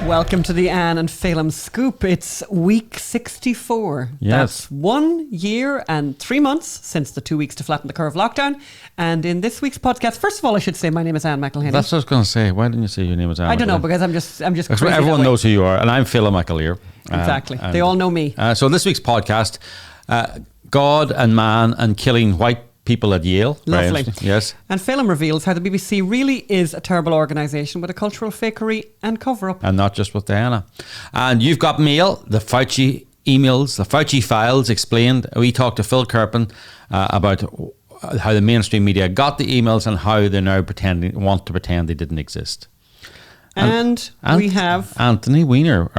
Welcome to the Anne and Phelim Scoop. It's week 64. Yes. That's 1 year and 3 months since the 2 weeks to flatten the curve lockdown. And in this week's podcast, first of all, I should say my name is Anne McElhaney. That's what I was going to say. Why didn't you say your name was Anne? I don't know, because I'm just crazy everyone knows who you are, and I'm Phelim McAleer. Exactly. They all know me. So this week's podcast, God and Man and Killing White People at Yale. Lovely. Yes. And Phelim reveals how the BBC really is a terrible organisation with a cultural fakery and cover-up. And not just with Diana. And you've got mail, the Fauci emails, the Fauci files explained. We talked to Phil Kerpen about how the mainstream media got the emails and how they now want to pretend they didn't exist. And we have Anthony Weiner,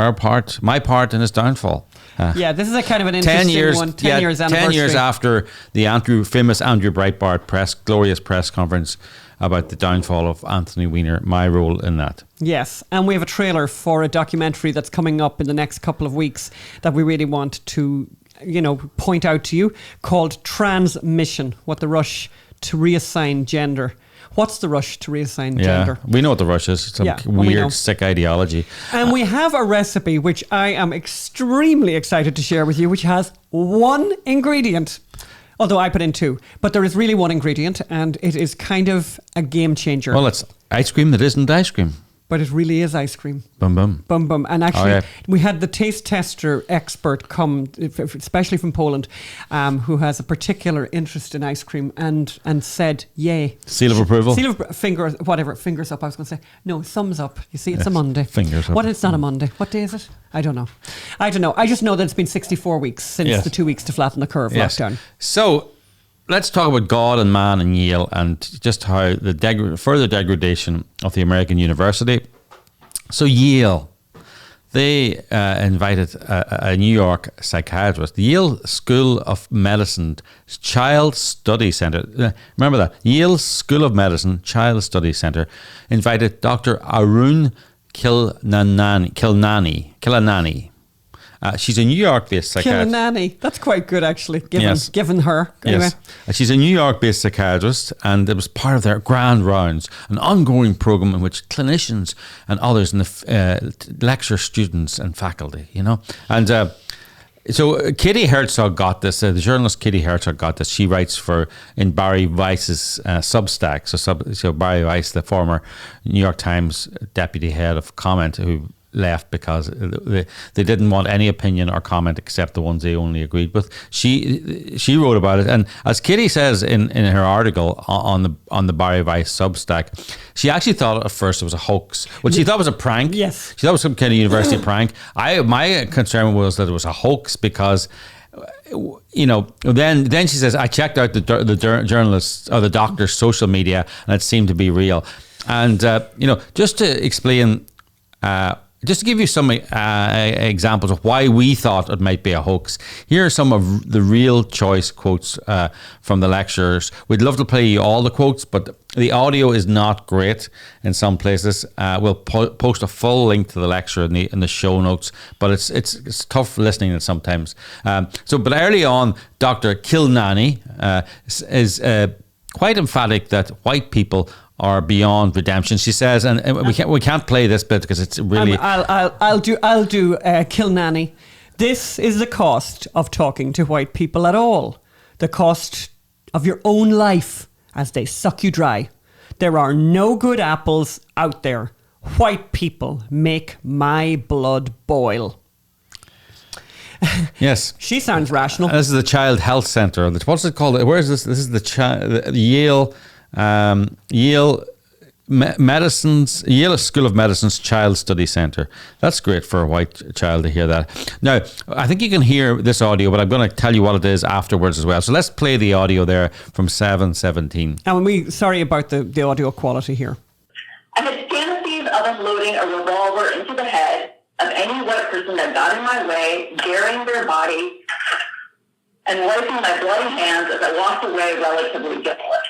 my part in his downfall. Yeah, this is a kind of an interesting one. 10 years anniversary. 10 years after the famous Andrew Breitbart glorious press conference about the downfall of Anthony Weiner, my role in that. Yes, and we have a trailer for a documentary that's coming up in the next couple of weeks that we really want to, point out to you, called Transmission, what the rush to reassign gender. What's the rush to reassign gender? We know what the rush is. It's some weird, sick ideology. And we have a recipe which I am extremely excited to share with you, which has one ingredient, although I put in two. But there is really one ingredient, and it is kind of a game changer. Well, it's ice cream that isn't ice cream. But it really is ice cream. Bum bum. Bum bum. And actually, we had the taste tester expert come, especially from Poland, who has a particular interest in ice cream and said, yay. Seal of approval? Fingers up, I was going to say. No, thumbs up. You see, it's a Monday. Fingers up. What? It's not a Monday. What day is it? I don't know. I just know that it's been 64 weeks since the 2 weeks to flatten the curve lockdown. So, let's talk about God and Man and Yale and just how the further degradation of the American university. So Yale, they invited a New York psychiatrist. The Yale School of Medicine Child Study Center. Remember that? Yale School of Medicine Child Study Center invited Dr. Arun Killanani. She's a New York-based psychiatrist. Killanani. That's quite good, actually, given her. Anyway. Yes. She's a New York-based psychiatrist, and it was part of their grand rounds, an ongoing program in which clinicians and others in the lecture students and faculty, And so Katie Herzog got this. The journalist Katie Herzog got this. She writes in Barry Weiss's Substack. So Barry Weiss, the former New York Times deputy head of comment, who left because they didn't want any opinion or comment except the ones they only agreed with. She wrote about it, and as Kitty says in her article on the Barry Weiss Substack, she actually thought at first it was a hoax. Well, she thought it was a prank. Yes, she thought it was some kind of university prank. My concern was that it was a hoax because, then she says, I checked out the journalist's or the doctor's social media and it seemed to be real. And just to explain. Just to give you some examples of why we thought it might be a hoax, here are some of the real choice quotes from the lecturers. We'd love to play you all the quotes, but the audio is not great in some places. We'll post a full link to the lecture in the show notes, but it's tough listening sometimes. But early on, Dr. Killanani is quite emphatic that white people are beyond redemption. She says, and we can't play this bit because it's really. I'll do Killanani. This is the cost of talking to white people at all. The cost of your own life as they suck you dry. There are no good apples out there. White people make my blood boil. Yes. She sounds rational. This is the Child Health Center. What's it called? Where is this? This is the Yale School of Medicine's Child Study Center. That's great for a white child to hear that. Now, I think you can hear this audio, but I'm going to tell you what it is afterwards as well. So let's play the audio there from 7:17. And sorry about the audio quality here. I had fantasies of unloading a revolver into the head of any white person that got in my way, burying their body, and wiping my bloody hands as I walked away relatively guiltless.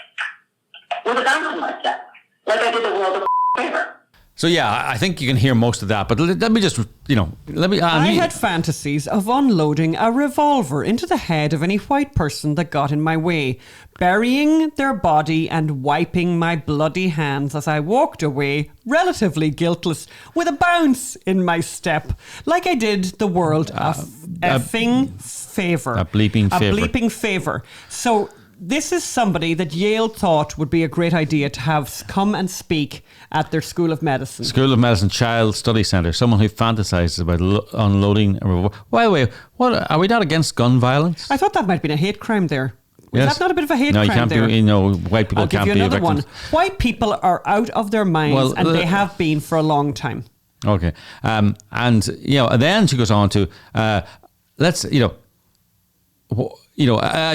With a bounce in my step, like I did the world a favor. So yeah, I think you can hear most of that, but let me just, I had fantasies of unloading a revolver into the head of any white person that got in my way, burying their body and wiping my bloody hands as I walked away, relatively guiltless, with a bounce in my step, like I did the world a effing favour. A bleeping favour. A bleeping favour. So this is somebody that Yale thought would be a great idea to have come and speak at their School of Medicine. School of Medicine Child Study Centre. Someone who fantasizes about unloading a revolver. By the way, what are we not against gun violence? I thought that might have been a hate crime there. Was Yes. that not a bit of a hate No, you crime can't there? be. White people I'll give can't you be another victims. one. White people are out of their minds, and they have been for a long time. Okay, and then she goes on to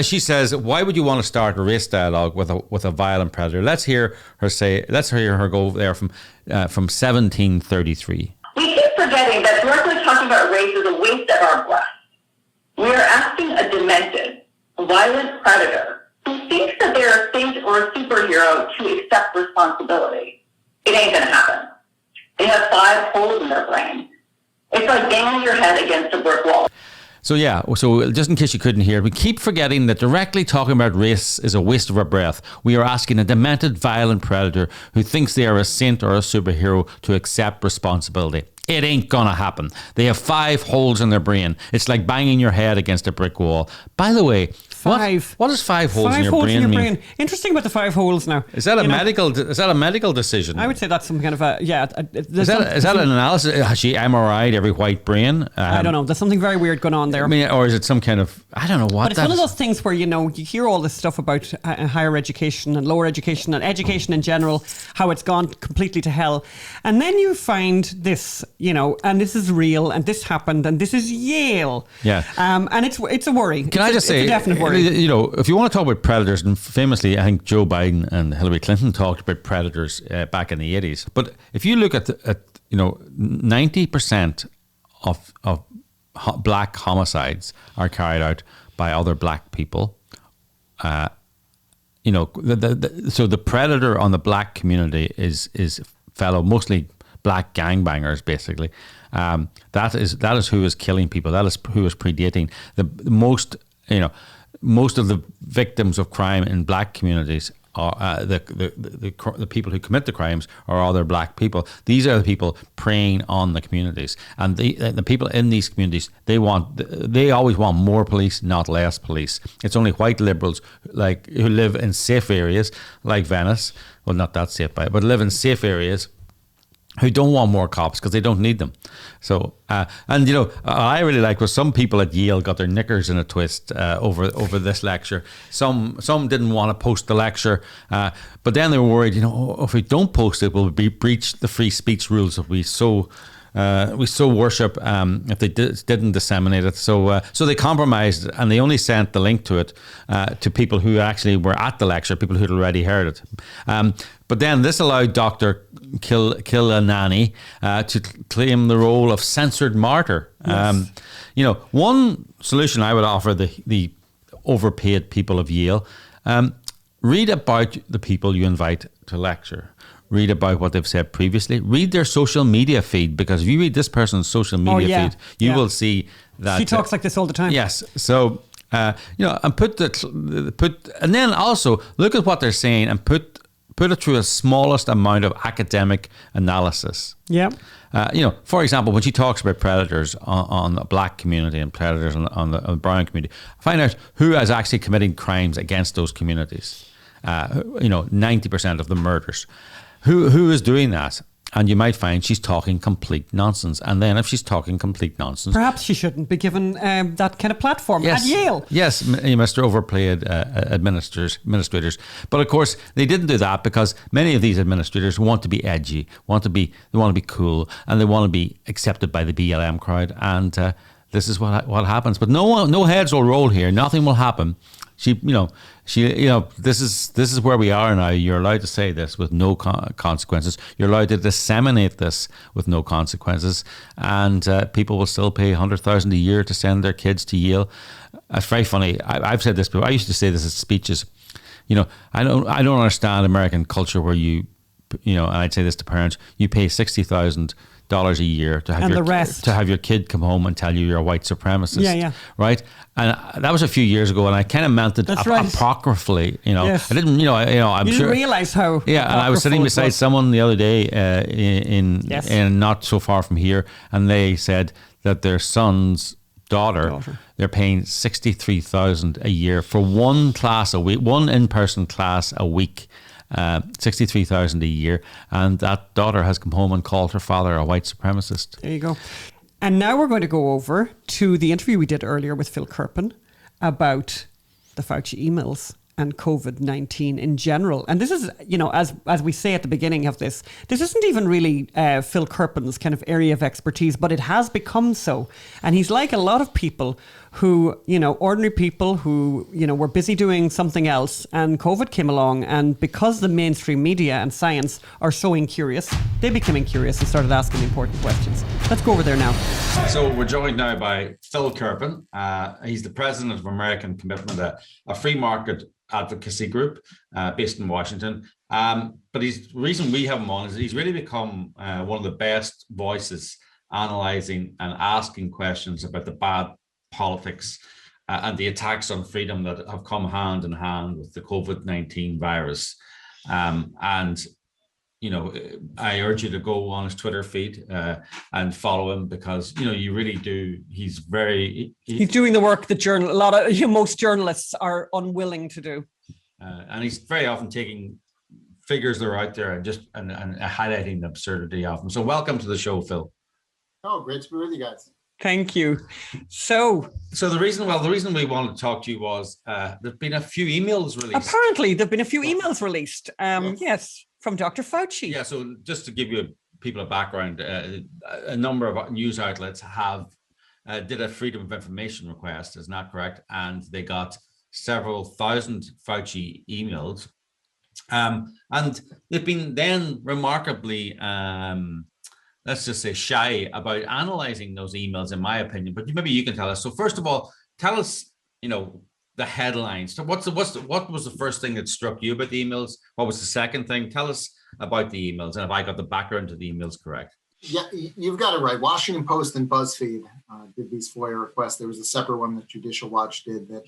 she says, why would you want to start a race dialogue with a violent predator? Let's hear her go there from 1733. We keep forgetting that directly talking about race is a waste of our breath. We are asking a demented, violent predator who thinks that they're a saint or a superhero to accept responsibility. It ain't gonna happen. They have 5 holes in their brain. It's like banging your head against a brick wall. So just in case you couldn't hear, we keep forgetting that directly talking about race is a waste of our breath. We are asking a demented, violent predator who thinks they are a saint or a superhero to accept responsibility. It ain't gonna happen. They have 5 holes in their brain. It's like banging your head against a brick wall. By the way, 5. What does 5 holes in your holes brain mean? Interesting about the 5 holes now. Is that a medical decision? I would say that's some kind of a Is that an analysis? Has she MRI'd every white brain? I don't know. There's something very weird going on there. I mean, or is it some kind of, I don't know what. But it's one of those things where you hear all this stuff about higher education and lower education and education in general, how it's gone completely to hell, and then you find this, and this is real, and this happened, and this is Yale. Yeah. And it's a worry. Can I just say, it's a definite worry. If you want to talk about predators, and famously, I think Joe Biden and Hillary Clinton talked about predators back in the 80s. But if you look at 90% of black homicides are carried out by other black people. So the predator on the black community is fellow, mostly black gangbangers, basically. That is who is killing people. That is who is predating. Most of the victims of crime in black communities are the people who commit the crimes are other black people. These are the people preying on the communities, and the people in these communities, they always want more police, not less police. It's only white liberals who live in safe areas like Venice, well, not that safe, but live in safe areas, who don't want more cops because they don't need them. So, I really like was some people at Yale got their knickers in a twist over this lecture. Some didn't want to post the lecture, but then they were worried, if we don't post it, we'll breach the free speech rules that we so worship if they didn't disseminate it. So they compromised, and they only sent the link to it to people who actually were at the lecture, people who'd already heard it. But then this allowed Dr. 𝙎𝙤𝙣 to claim the role of censored martyr. Yes. One solution I would offer the overpaid people of Yale, read about the people you invite to lecture. Read about what they've said previously. Read their social media feed, because if you read this person's social media feed, you will see that she talks like this all the time. Yes. So and and then also look at what they're saying and put it through the smallest amount of academic analysis. Yeah. For example, when she talks about predators on the black community and predators on the brown community, find out who is actually committing crimes against those communities. 90% of the murders. Who is doing that? And you might find she's talking complete nonsense. And then if she's talking complete nonsense, perhaps she shouldn't be given that kind of platform at Yale. Yes, Mr. Overplayed administrators. But of course, they didn't do that because many of these administrators want to be edgy, they want to be cool, and they want to be accepted by the BLM crowd. And this is what happens. But no heads will roll here. Nothing will happen. This is where we are now. You're allowed to say this with no consequences. You're allowed to disseminate this with no consequences, and people will still pay $100,000 a year to send their kids to Yale. It's very funny. I've said this before. I used to say this at speeches. I don't understand American culture where you and I'd say this to parents, you pay $60,000 a year to have your kid come home and tell you you're a white supremacist, right? And that was a few years ago, and I kind of meant it apocryphally, Yes. I didn't, I'm you sure. didn't realize how. Yeah, and I was sitting beside someone the other day in not so far from here, and they said that their son's daughter, they're paying $63,000 a year for one class a week, one in-person class a week. $63,000 a year, and that daughter has come home and called her father a white supremacist. There you go. And now we're going to go over to the interview we did earlier with Phil Kerpen about the Fauci emails and COVID-19 in general. And this is, as we say at the beginning of this isn't even really Phil Kerpen's kind of area of expertise, but it has become so. And he's like a lot of people who, ordinary people who, were busy doing something else, and COVID came along, and because the mainstream media and science are so incurious, they became incurious and started asking important questions. Let's go over there now. So we're joined now by Phil Kerpen. He's the president of American Commitment, a free market advocacy group based in Washington. But the reason we have him on is he's really become one of the best voices analysing and asking questions about the bad politics and the attacks on freedom that have come hand in hand with the COVID-19 virus. I urge you to go on his Twitter feed and follow him, because you really do. He's doing the work that most journalists are unwilling to do, and he's very often taking figures that are out there and highlighting the absurdity of them. So welcome to the show, Phil. Oh, great to be with you guys. Thank you. So the reason we wanted to talk to you was there've been a few emails released. Apparently, there've been a few emails released. Yes, from Dr. Fauci. Yeah. So just to give people a background, a number of news outlets have did a freedom of information request. Is not correct, and they got several thousand Fauci emails, and they've been then remarkably. Let's just say shy about analyzing those emails, in my opinion. But maybe you can tell us. So first of all, tell us, the headlines. So what was the first thing that struck you about the emails? What was the second thing? Tell us about the emails, and if I got the background to the emails correct. Yeah, you've got it right. Washington Post and BuzzFeed did these FOIA requests. There was a separate one that Judicial Watch did that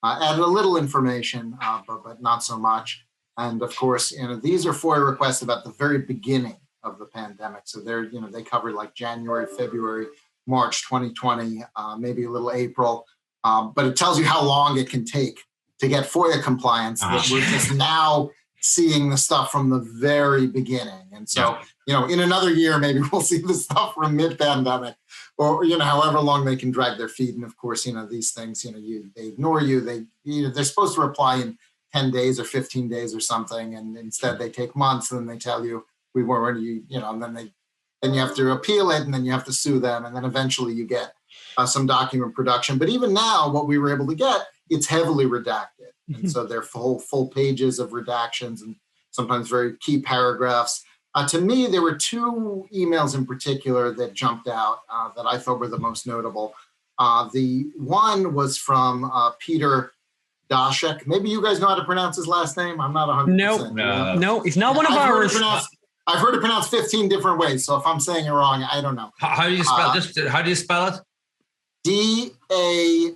added a little information, but not so much. And of course, these are FOIA requests about the very beginning of the pandemic. So they covered like January, February, March 2020, maybe a little April. But it tells you how long it can take to get FOIA compliance. That we're just now seeing the stuff from the very beginning. And so, in another year, maybe we'll see the stuff from mid-pandemic, or, however long they can drag their feet. And of course, these things, they ignore you. They're supposed to reply in 10 days or 15 days or something. And instead they take months, and then they tell you, we weren't, and then you have to appeal it, and then you have to sue them, and then eventually you get some document production. But even now, what we were able to get, it's heavily redacted, and so they're full pages of redactions, and sometimes very key paragraphs. To me, there were two emails in particular that jumped out that I thought were the most notable. The one was from Peter Daszak. Maybe you guys know how to pronounce his last name. I'm not 100%. No, he's not one of ours. I've heard it pronounced 15 different ways, so if I'm saying it wrong, I don't know. How do you spell? How do you spell it? Daszak.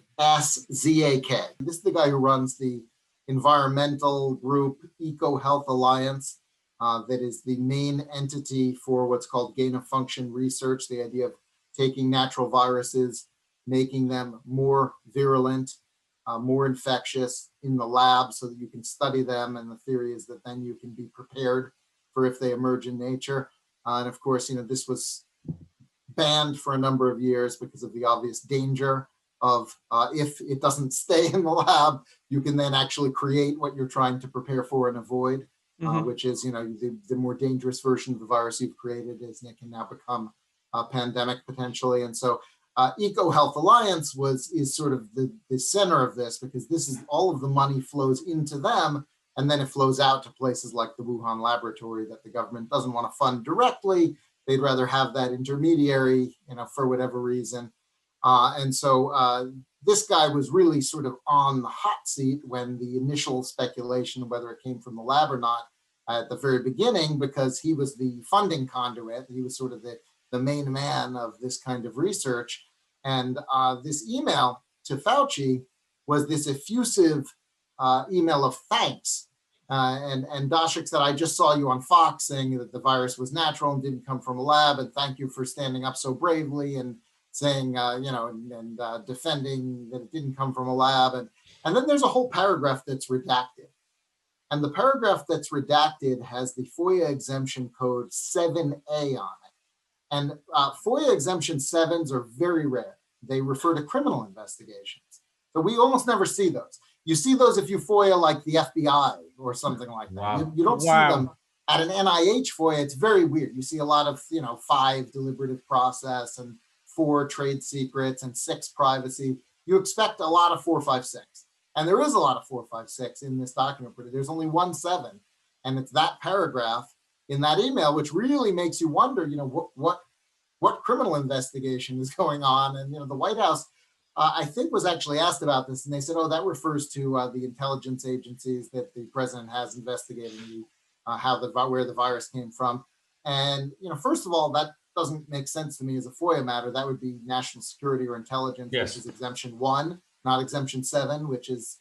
This is the guy who runs the environmental group EcoHealth Alliance. That is the main entity for what's called gain-of-function research. The idea of taking natural viruses, making them more virulent, more infectious in the lab, so that you can study them. And the theory is that then you can be prepared for if they emerge in nature. And of course, this was banned for a number of years because of the obvious danger of if it doesn't stay in the lab, you can then actually create what you're trying to prepare for and avoid, which is, the more dangerous version of the virus you've created and it can now become a pandemic potentially. And so EcoHealth Alliance is sort of the center of this, because this is all of the money flows into them, and then it flows out to places like the Wuhan laboratory that the government doesn't want to fund directly. They'd rather have that intermediary, for whatever reason. And so this guy was really sort of on the hot seat when the initial speculation of whether it came from the lab or not at the very beginning because he was the funding conduit. He was sort of the main man of this kind of research. And this email to Fauci was this effusive email of thanks. And 𝙃𝙪𝙣 said, I just saw you on Fox saying that the virus was natural and didn't come from a lab. And thank you for standing up so bravely and saying, defending that it didn't come from a lab. And then there's a whole paragraph that's redacted. And the paragraph that's redacted has the FOIA exemption code 7A on it. And FOIA exemption 7s are very rare. They refer to criminal investigations. So we almost never see those. You see those if you FOIA like the FBI or something like that. Wow. You don't see them at an NIH FOIA. It's very weird. You see a lot of, 5 deliberative process and 4 trade secrets and 6 privacy. You expect a lot of 4, 5, 6. And there is a lot of 4, 5, 6 in this document, but there's only 1 7. And it's that paragraph in that email, which really makes you wonder, what criminal investigation is going on. And, the White House, I think, was actually asked about this. And they said, that refers to the intelligence agencies that the president has investigating where the virus came from. And, first of all, that doesn't make sense to me as a FOIA matter. That would be national security or intelligence, Yes. which is exemption 1, not exemption 7, which is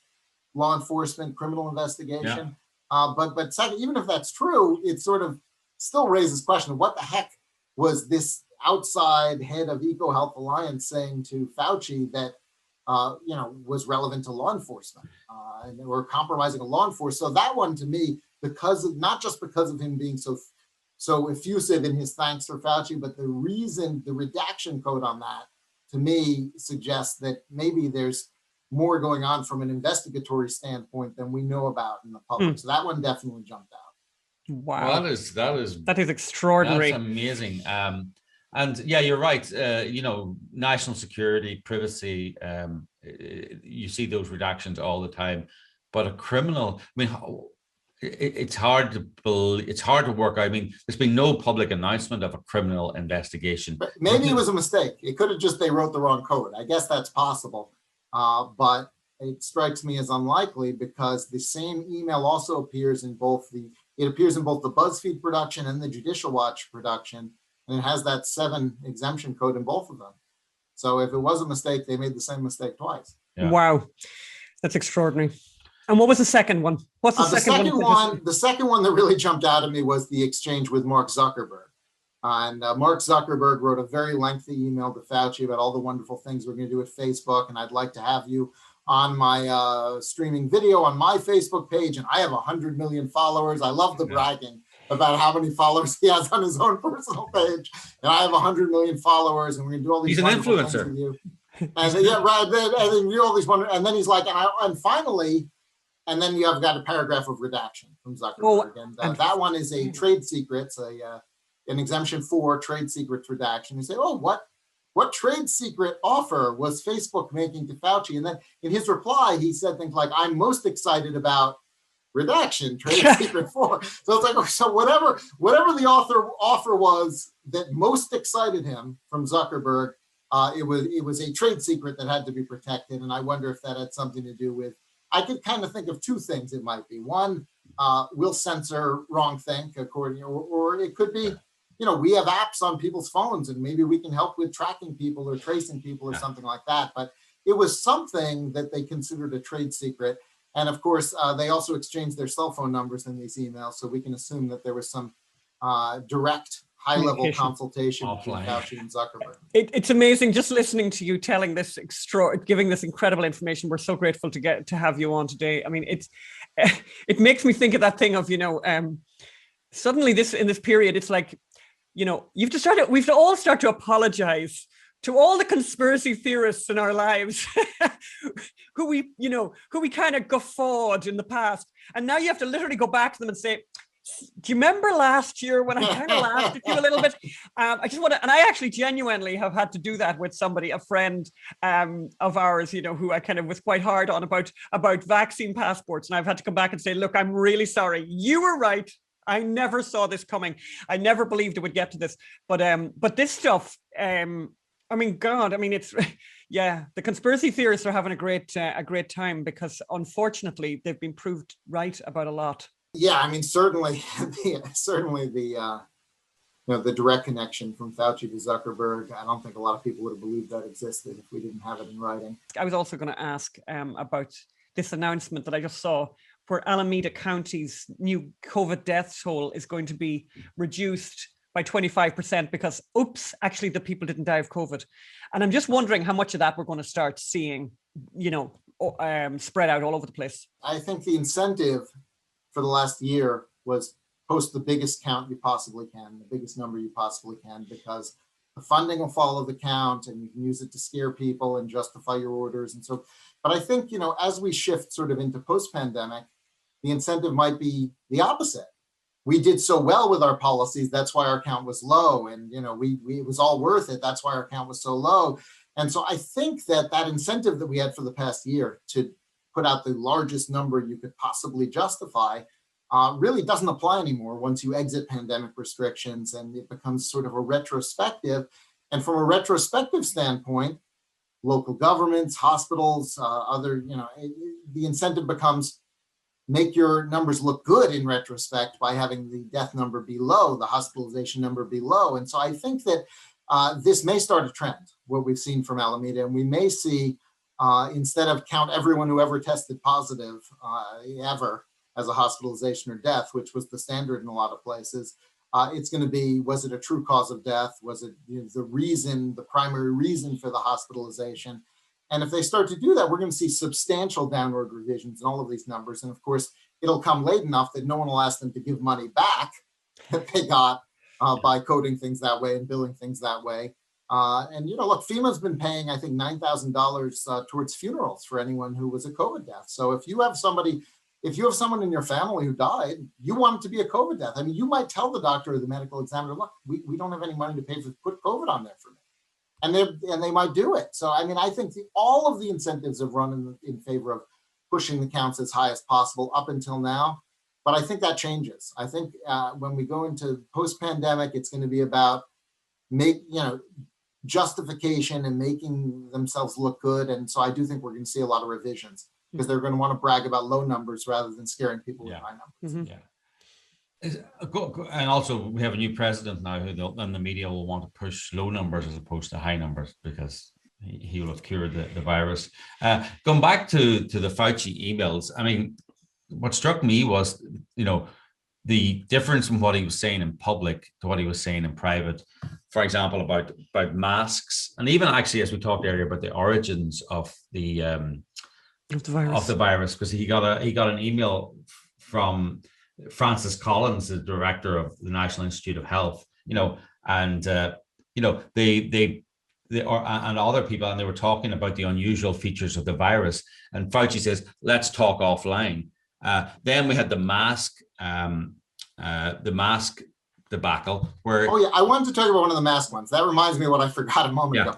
law enforcement, criminal investigation. Yeah. But second, even if that's true, it sort of still raises question of what the heck was this outside head of EcoHealth Alliance saying to Fauci that, was relevant to law enforcement and or compromising a law enforcement. So that one to me, not just because of him being so effusive in his thanks for Fauci, but the redaction code on that, to me, suggests that maybe there's more going on from an investigatory standpoint than we know about in the public. So that one definitely jumped out. Wow. Well, that is extraordinary. That's amazing. And yeah, you're right. National security, privacy, you see those redactions all the time. But a criminal, it's hard to believe, it's hard to work out. There's been no public announcement of a criminal investigation. But maybe it was a mistake. It could have just, they wrote the wrong code. I guess that's possible. But it strikes me as unlikely because the same email also appears in both the BuzzFeed production and the Judicial Watch production. And it has that 7 exemption code in both of them. So if it was a mistake, they made the same mistake twice. Yeah. Wow. That's extraordinary. And what was the second one? What's the second one? The second one that really jumped out at me was the exchange with Mark Zuckerberg. And Mark Zuckerberg wrote a very lengthy email to Fauci about all the wonderful things we're going to do with Facebook. And I'd like to have you on my streaming video on my Facebook page. And I have 100 million followers. I love the bragging about how many followers he has on his own personal page. And I have 100 million followers and we're going to do all these wonderful things with you. And then, yeah, right. And then you do all these wonderful, and then he's like, and finally, and then you have got a paragraph of redaction from Zuckerberg. And that one is a trade secrets, an exemption 4 trade secrets redaction. You say, what trade secret offer was Facebook making to Fauci? And then in his reply, he said things like, I'm most excited about redaction, trade secret 4. So it's like, so whatever the offer was that most excited him from Zuckerberg, it was a trade secret that had to be protected. And I wonder if that had something to do with, I could kind of think of 2 things it might be. One, we'll censor wrongthink according, or it could be, we have apps on people's phones and maybe we can help with tracking people or tracing people or something like that. But it was something that they considered a trade secret. And of course, they also exchanged their cell phone numbers in these emails. So we can assume that there was some direct high-level consultation between Fauci and Zuckerberg. It's amazing just listening to you telling this giving this incredible information. We're so grateful to have you on today. It makes me think of that thing of, suddenly in this period, it's like, we've all start to apologize to all the conspiracy theorists in our lives who we kind of guffawed in the past. And now you have to literally go back to them and say, do you remember last year when I kind of laughed at you a little bit? I just want to, and I actually genuinely have had to do that with somebody, a friend of ours, who I kind of was quite hard on about vaccine passports. And I've had to come back and say, look, I'm really sorry. You were right. I never saw this coming. I never believed it would get to this. But this stuff, it's, yeah, the conspiracy theorists are having a great time because unfortunately they've been proved right about a lot. Yeah, I mean, certainly, certainly the direct connection from Fauci to Zuckerberg. I don't think a lot of people would have believed that existed if we didn't have it in writing. I was also going to ask about this announcement that I just saw, where Alameda County's new COVID death toll is going to be reduced by 25% because, actually the people didn't die of COVID. And I'm just wondering how much of that we're going to start seeing, spread out all over the place. I think the incentive for the last year was post the biggest count you possibly can, the biggest number you possibly can, because the funding will follow the count and you can use it to scare people and justify your orders. And so, but I think, as we shift sort of into post-pandemic, the incentive might be the opposite. We did so well with our policies, that's why our count was low. And, it was all worth it. That's why our count was so low. And so I think that incentive that we had for the past year to put out the largest number you could possibly justify really doesn't apply anymore once you exit pandemic restrictions, and it becomes sort of a retrospective. And from a retrospective standpoint, local governments, hospitals, the incentive becomes make your numbers look good in retrospect by having the death number be low, the hospitalization number be low. And so I think that this may start a trend, what we've seen from Alameda, and we may see, instead of count everyone who ever tested positive ever as a hospitalization or death, which was the standard in a lot of places, it's going to be, was it a true cause of death? Was it the primary reason for the hospitalization? And if they start to do that, we're going to see substantial downward revisions in all of these numbers. And of course, it'll come late enough that no one will ask them to give money back that they got by coding things that way and billing things that way. Look, FEMA's been paying, I think, $9,000 towards funerals for anyone who was a COVID death. So if you have someone in your family who died, you want it to be a COVID death. I mean, you might tell the doctor or the medical examiner, look, we don't have any money to pay for, put COVID on there for me. And they might do it. So, I mean, I think all of the incentives have run in favor of pushing the counts as high as possible up until now. But I think that changes. I think when we go into post-pandemic, it's going to be about justification and making themselves look good. And so I do think we're going to see a lot of revisions because they're going to want to brag about low numbers rather than scaring people with high numbers. Mm-hmm. Yeah. And also, we have a new president now and the media will want to push low numbers as opposed to high numbers because he will have cured the virus. Going back to the Fauci emails, I mean, what struck me was, the difference from what he was saying in public to what he was saying in private. For example, about masks, and even actually, as we talked earlier, about the origins of the virus, because he got an email from Francis Collins, the director of the National Institute of Health, and and other people, and they were talking about the unusual features of the virus. And Fauci says, "Let's talk offline." Then we had the mask debacle. Where I wanted to talk about one of the mask ones. That reminds me of what I forgot a moment ago.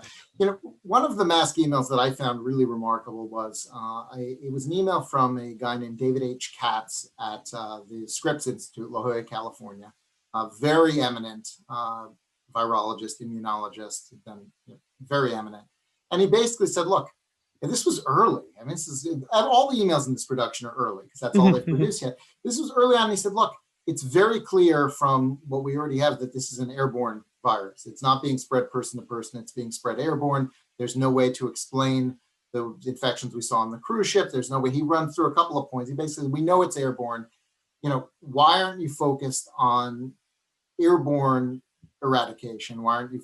One of the mask emails that I found really remarkable was it was an email from a guy named David H. Katz at the Scripps Institute, La Jolla, California, a very eminent virologist, immunologist, very eminent. And he basically said, look, this was early. I mean, all the emails in this production are early because that's all they've produced yet. This was early on. He said, look, it's very clear from what we already have that this is an airborne virus. It's not being spread person to person. It's being spread airborne. There's no way to explain the infections we saw on the cruise ship. There's no way. He runs through a couple of points. He basically, we know it's airborne. Why aren't you focused on airborne eradication? Why aren't you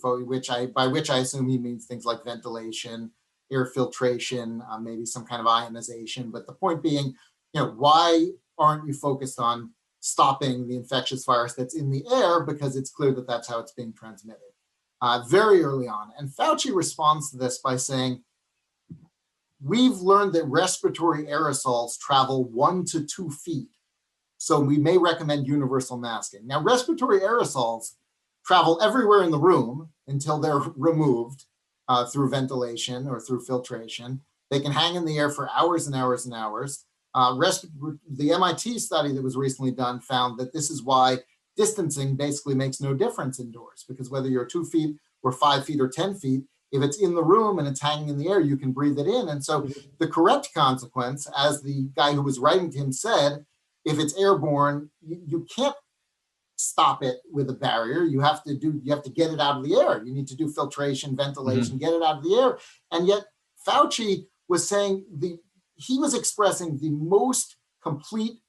by which I assume he means things like ventilation, air filtration, maybe some kind of ionization. But the point being, why aren't you focused on stopping the infectious virus that's in the air, because it's clear that that's how it's being transmitted very early on. And Fauci responds to this by saying, we've learned that respiratory aerosols travel 1 to 2 feet. So we may recommend universal masking. Now, respiratory aerosols travel everywhere in the room until they're removed through ventilation or through filtration. They can hang in the air for hours and hours and hours. The MIT study that was recently done found that this is why distancing basically makes no difference indoors, because whether you're 2 feet or 5 feet or 10 feet, if it's in the room and it's hanging in the air, you can breathe it in. And so the correct consequence, as the guy who was writing to him said, if it's airborne, you can't stop it with a barrier. You have to get it out of the air. You need to do filtration, ventilation, get it out of the air. And yet Fauci was saying he was expressing the most complete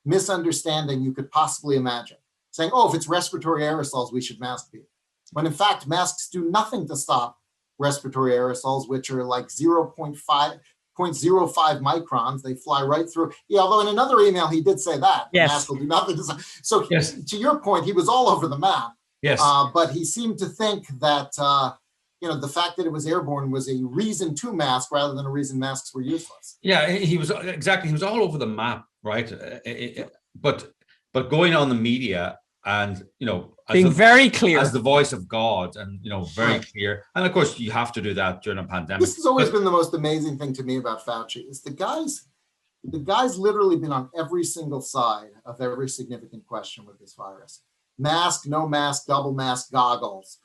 misunderstanding you could possibly imagine, saying, oh, if it's respiratory aerosols, we should mask people. When in fact, masks do nothing to stop respiratory aerosols, which are like 0.05 microns. They fly right through. Yeah, although in another email, he did say that. Yes. Mask will do nothing to stop. So Yes. to your point, he was all over the map. Yes. But he seemed to think that, the fact that it was airborne was a reason to mask rather than a reason masks were useless. Yeah, he was all over the map, right? But going on the media and, being very clear as the voice of God and, very clear. And of course, you have to do that during a pandemic. This has always been the most amazing thing to me about Fauci is the guy's literally been on every single side of every significant question with this virus. Mask, no mask, double mask, goggles.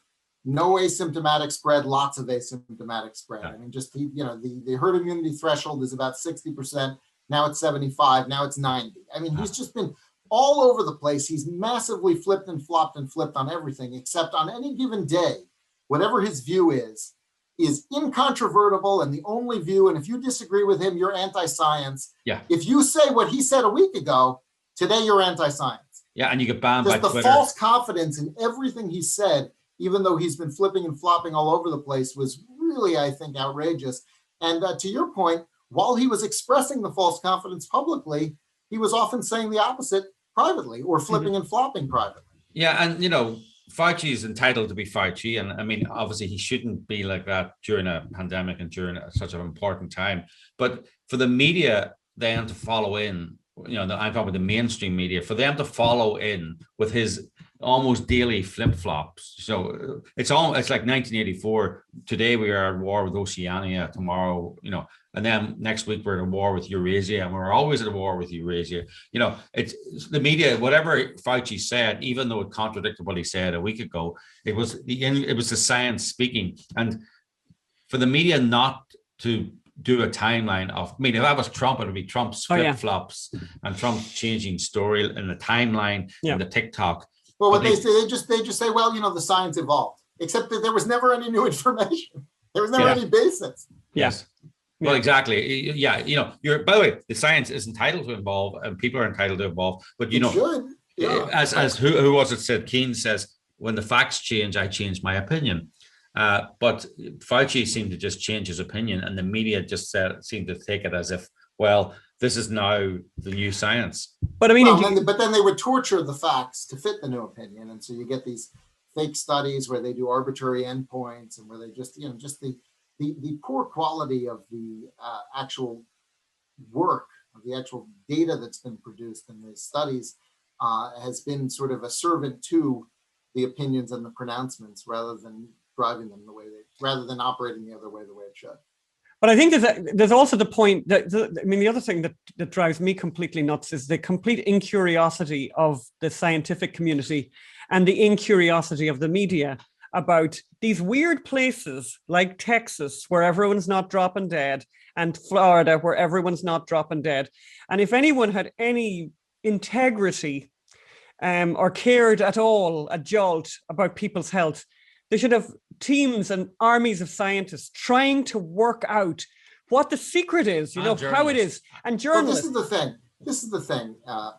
No asymptomatic spread, lots of asymptomatic spread. I mean, just, the herd immunity threshold is about 60%. Now it's 75. Now it's 90. I mean, he's just been all over the place. He's massively flipped and flopped and flipped on everything, except on any given day, whatever his view is incontrovertible and the only view. And if you disagree with him, you're anti-science. Yeah. If you say what he said a week ago, today you're anti-science. Yeah, and you get banned just by the Twitter. False confidence in everything he said, even though he's been flipping and flopping all over the place, was really, I think, outrageous. And to your point, while he was expressing the false confidence publicly, he was often saying the opposite privately or flipping and flopping privately. Yeah, and Fauci is entitled to be Fauci, and I mean, obviously, he shouldn't be like that during a pandemic and during such an important time. But for the media, then to follow in, I'm talking about the mainstream media, for them to follow in with his almost daily flip-flops. So it's like 1984. Today we are at war with Oceania. Tomorrow, and then next week we're at war with Eurasia, and we're always at war with Eurasia. It's the media. Whatever Fauci said, even though it contradicted what he said a week ago, it was the science speaking. And for the media not to do a timeline of, if that was Trump, it would be Trump's flip-flops and Trump changing story in the timeline and the TikTok. Well, what they say, they just say, well, the science evolved, except that there was never any new information. There was never any basis. Yes. Well, exactly. Yeah. You're, by the way, the science is entitled to evolve and people are entitled to evolve, but it should. Yeah. As who was it said, Keynes says, when the facts change, I change my opinion. But Fauci seemed to just change his opinion, and the media just seemed to take it as if, well, this is now the new science. But I mean, but then they would torture the facts to fit the new opinion, and so you get these fake studies where they do arbitrary endpoints and where they just the poor quality of the actual work, of the actual data that's been produced in these studies has been sort of a servant to the opinions and the pronouncements rather than driving them rather than operating the other way, the way it should. But I think there's also the point that, the other thing that drives me completely nuts is the complete incuriosity of the scientific community and the incuriosity of the media about these weird places like Texas, where everyone's not dropping dead, and Florida, where everyone's not dropping dead. And if anyone had any integrity or cared at all, a jolt about people's health, they should have teams and armies of scientists trying to work out what the secret is, how it is. And journalists. Well, this is the thing,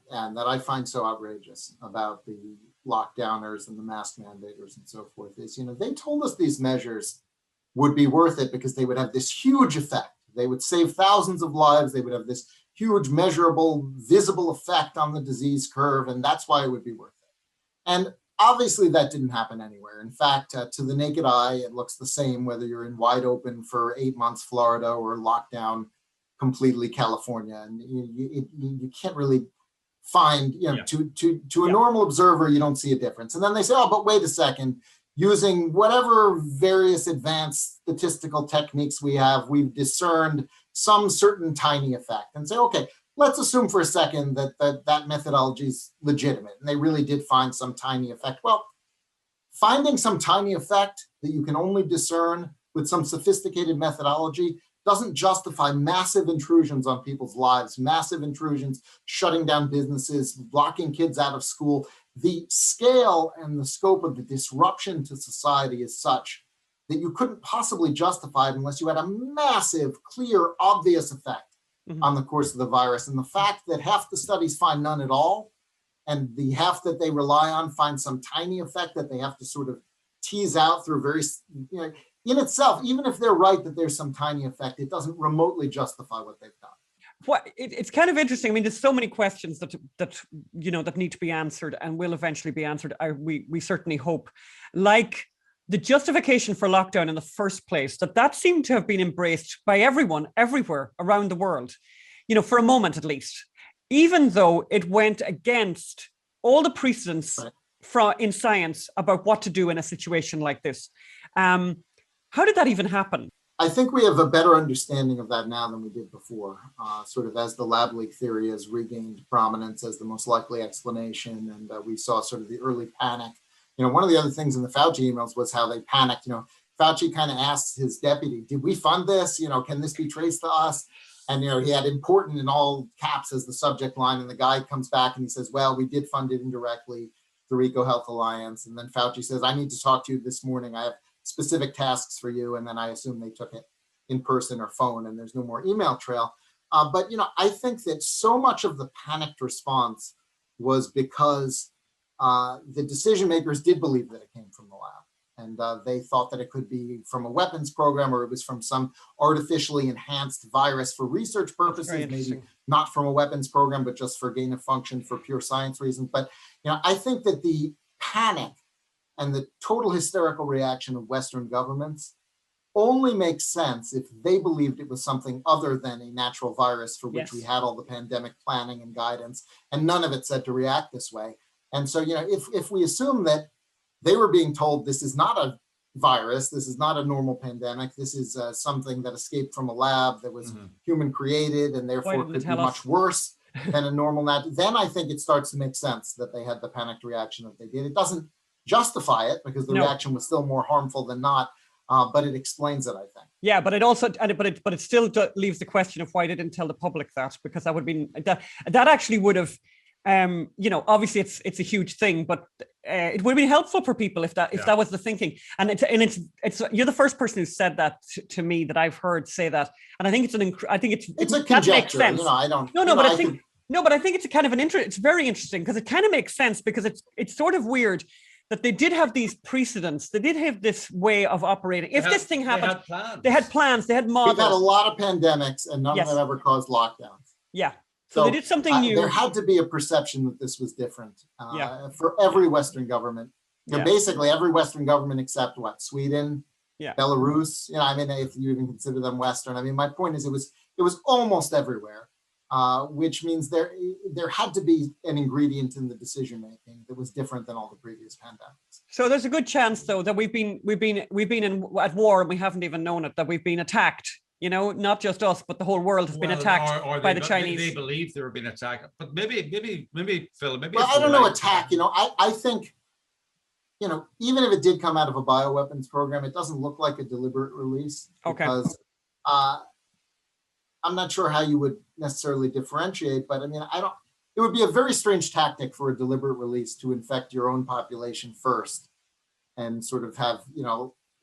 and that I find so outrageous about the lockdowners and the mask mandators and so forth is, they told us these measures would be worth it because they would have this huge effect. They would save thousands of lives. They would have this huge, measurable, visible effect on the disease curve, and that's why it would be worth it. And obviously, that didn't happen anywhere. In fact, to the naked eye, it looks the same whether you're in wide open for 8 months Florida or lockdown completely California. And you can't really find, to a normal observer, you don't see a difference. And then they say, oh, but wait a second, using whatever various advanced statistical techniques we have, we've discerned some certain tiny effect. And say, okay, let's assume for a second that methodology is legitimate and they really did find some tiny effect. Well, finding some tiny effect that you can only discern with some sophisticated methodology doesn't justify massive intrusions on people's lives, massive intrusions, shutting down businesses, blocking kids out of school. The scale and the scope of the disruption to society is such that you couldn't possibly justify it unless you had a massive, clear, obvious effect on the course of the virus. And the fact that half the studies find none at all, and the half that they rely on find some tiny effect that they have to sort of tease out through very, in itself, even if they're right that there's some tiny effect, it doesn't remotely justify what they've done. Well, it's kind of interesting. I mean, there's so many questions that need to be answered and will eventually be answered. We certainly hope, like the justification for lockdown in the first place, that seemed to have been embraced by everyone, everywhere around the world, for a moment at least, even though it went against all the precedents in science about what to do in a situation like this. How did that even happen? I think we have a better understanding of that now than we did before, sort of as the lab leak theory has regained prominence as the most likely explanation. And we saw sort of the early panic. One of the other things in the Fauci emails was how they panicked. Fauci kind of asked his deputy, did we fund this? Can this be traced to us? And, he had important in all caps as the subject line. And the guy comes back and he says, well, we did fund it indirectly through EcoHealth Alliance. And then Fauci says, I need to talk to you this morning. I have specific tasks for you. And then I assume they took it in person or phone and there's no more email trail. But, I think that so much of the panicked response was because the decision makers did believe that it came from the lab. And they thought that it could be from a weapons program or it was from some artificially enhanced virus for research purposes, maybe not from a weapons program, but just for gain of function for pure science reasons. But, I think that the panic and the total hysterical reaction of Western governments only makes sense if they believed it was something other than a natural virus for which we had all the pandemic planning and guidance, and none of it said to react this way. And so, if we assume that they were being told this is not a virus, this is not a normal pandemic, this is something that escaped from a lab that was human created and therefore could be much worse than a normal then I think it starts to make sense that they had the panicked reaction that they did. It doesn't justify it because the reaction was still more harmful than not, but it explains it, I think. Yeah, but it also, but it still leaves the question of why they didn't tell the public that, because that would be that actually would have, obviously it's a huge thing, but it would have been helpful for people if that was the thinking. And it's you're the first person who said that to me that I've heard say that, and I think it's a conjecture. I don't. But I think it's a kind of it's very interesting because it kind of makes sense because it's sort of weird that they did have these precedents. They did have this way of operating. If this thing happened, they had plans, they had models. We've had a lot of pandemics and none of them ever caused lockdowns. Yeah. So they did something new. There had to be a perception that this was different for every Western government. Basically every Western government except Sweden, Belarus. If you even consider them Western. My point is it was almost everywhere. Which means there had to be an ingredient in the decision making that was different than all the previous pandemics. So there's a good chance, though, that we've been at war and we haven't even known it. That we've been attacked. Not just us, but the whole world has been attacked by the Chinese. They believe they were being attacked, but maybe Phil, maybe. Well, I don't know. Attack. I think. Even if it did come out of a bioweapons program, it doesn't look like a deliberate release because. I'm not sure how you would necessarily differentiate, but it would be a very strange tactic for a deliberate release to infect your own population first and sort of have,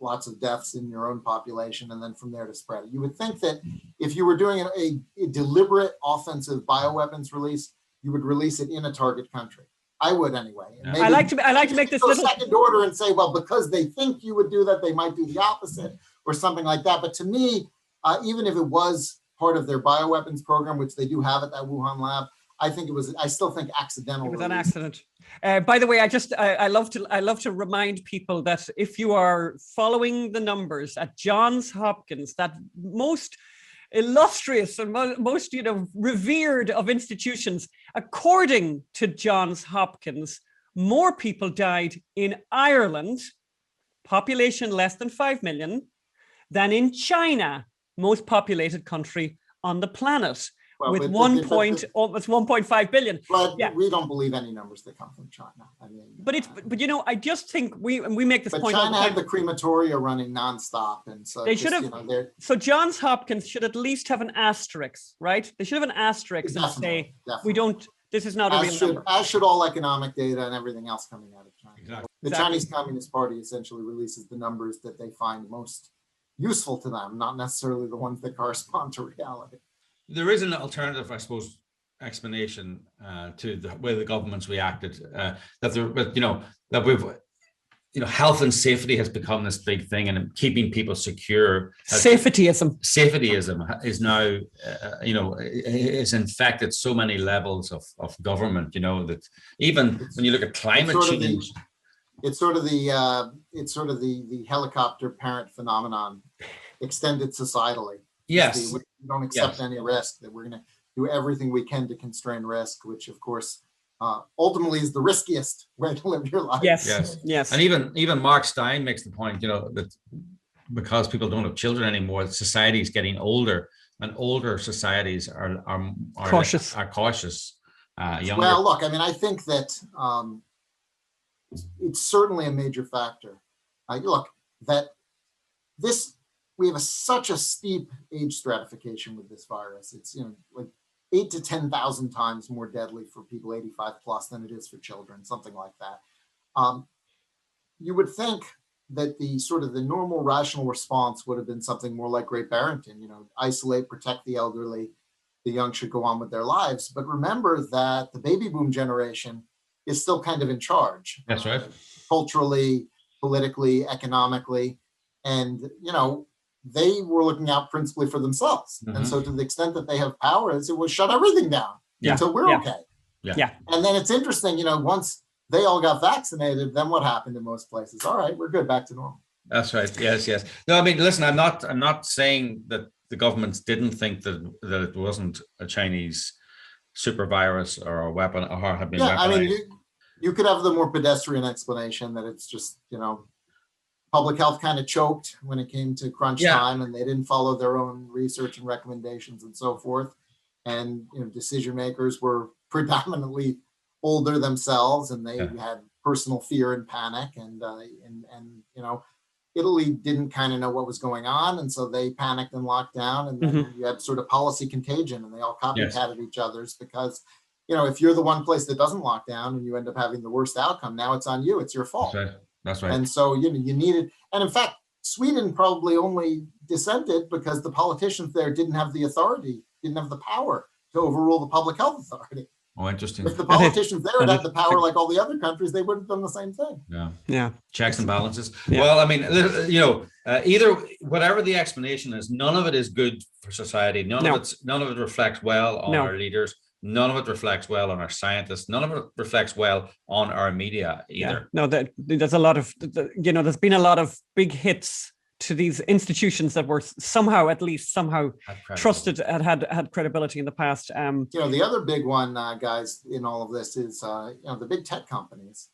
lots of deaths in your own population and then from there to spread it. You would think that if you were doing a deliberate offensive bioweapons release, you would release it in a target country. I would anyway. I like to make this little second order and say, well, because they think you would do that, they might do the opposite or something like that. But to me, even if it was part of their bioweapons program, which they do have at that Wuhan lab, I still think accidental. It was an accident. By the way, I love to remind people that if you are following the numbers at Johns Hopkins, that most illustrious and most revered of institutions, according to Johns Hopkins, more people died in Ireland, population less than 5 million, than in China, most populated country on the planet, Well, with but almost 1.5 billion. but Yeah. we don't believe any numbers that come from China. I mean, But I just think we make this but point all China the time. had the crematoria running nonstop, and so They should have. So Johns Hopkins should at least have an asterisk, right? They should have an asterisk and say we don't. This is not a real number. As should all economic data and everything else coming out of China. Exactly. The Chinese Communist Party essentially releases the numbers that they find most useful to them, not necessarily the ones that correspond to reality. There is an alternative, I suppose, explanation to the way the government's reacted. That we've, health and safety has become this big thing, and keeping people secure. Safetyism is now, is infected so many levels of government. That even when you look at climate change. It's sort of the helicopter parent phenomenon extended societally. Yes. We don't accept any risk, that we're going to do everything we can to constrain risk, which of course ultimately is the riskiest way to live your life. Yes. And even Mark Stein makes the point, that because people don't have children anymore, society is getting older, and older societies are cautious. Younger. Well, look, I mean, I think that it's certainly a major factor. We have such a steep age stratification with this virus. It's like 8 to 10,000 times more deadly for people 85 plus than it is for children, something like that. You would think that the normal rational response would have been something more like Great Barrington, isolate, protect the elderly, the young should go on with their lives. But remember that the baby boom generation is still kind of in charge. That's right. Culturally, politically, economically, and they were looking out principally for themselves. Mm-hmm. And so to the extent that they have power, it was shut everything down until we're okay. Yeah. And then it's interesting, once they all got vaccinated, then what happened in most places? All right, we're good, back to normal. That's right. Yes. No, I mean, listen, I'm not saying that the governments didn't think that it wasn't a Chinese super virus or a weapon or had been weaponized. I mean, you could have the more pedestrian explanation that it's just, public health kind of choked when it came to crunch time, and they didn't follow their own research and recommendations and so forth. And decision makers were predominantly older themselves, and they had personal fear and panic, and Italy didn't kind of know what was going on, and so they panicked and locked down, and then you had sort of policy contagion, and they all copycatted each other's because if you're the one place that doesn't lock down and you end up having the worst outcome, now it's on you, it's your fault. That's right. And so you needed, and in fact, Sweden probably only dissented because the politicians there didn't have the authority, didn't have the power to overrule the public health authority. Oh, interesting. If the politicians there had the power like all the other countries, they would have done the same thing. Yeah. Checks and balances. Yeah. Well, I mean, either whatever the explanation is, none of it is good for society. None of it reflects well on our leaders. None of it reflects well on our scientists. None of it reflects well on our media either. No, there's a lot of, there's been a lot of big hits to these institutions that were somehow trusted and had credibility in the past. The other big one, guys, in all of this is, the big tech companies,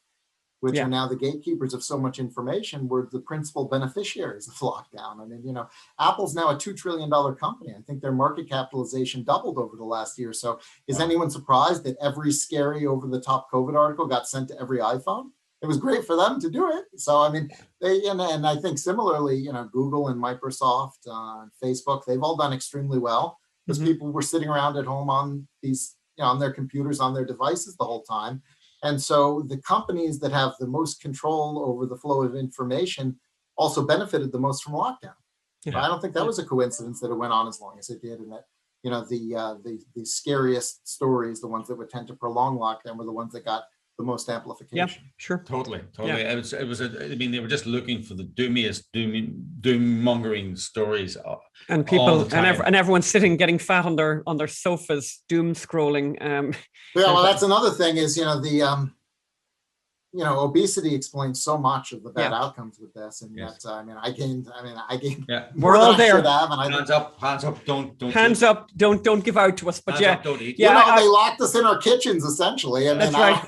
which are now the gatekeepers of so much information, were the principal beneficiaries of lockdown. I mean, Apple's now a $2 trillion company. I think their market capitalization doubled over the last year. So is anyone surprised that every scary over-the-top COVID article got sent to every iPhone? It was great for them to do it. So, I mean, and I think similarly, Google and Microsoft and Facebook, they've all done extremely well because people were sitting around at home on these, on their computers, on their devices the whole time. And so the companies that have the most control over the flow of information also benefited the most from lockdown. Yeah. I don't think that was a coincidence that it went on as long as it did, and that the scariest stories, the ones that would tend to prolong lockdown, were the ones that got the most amplification. Yeah, sure. Totally. Yeah. They were just looking for the doom mongering stories. And people and everyone's sitting getting fat on their sofas, doom scrolling. Well, that's another thing is, obesity explains so much of the bad outcomes with this, and yet, I gained. Yeah, we're all there. Hands up, don't. Hands up, don't give out to us. But hands up, don't eat. Yeah, they locked us in our kitchens essentially. That's right.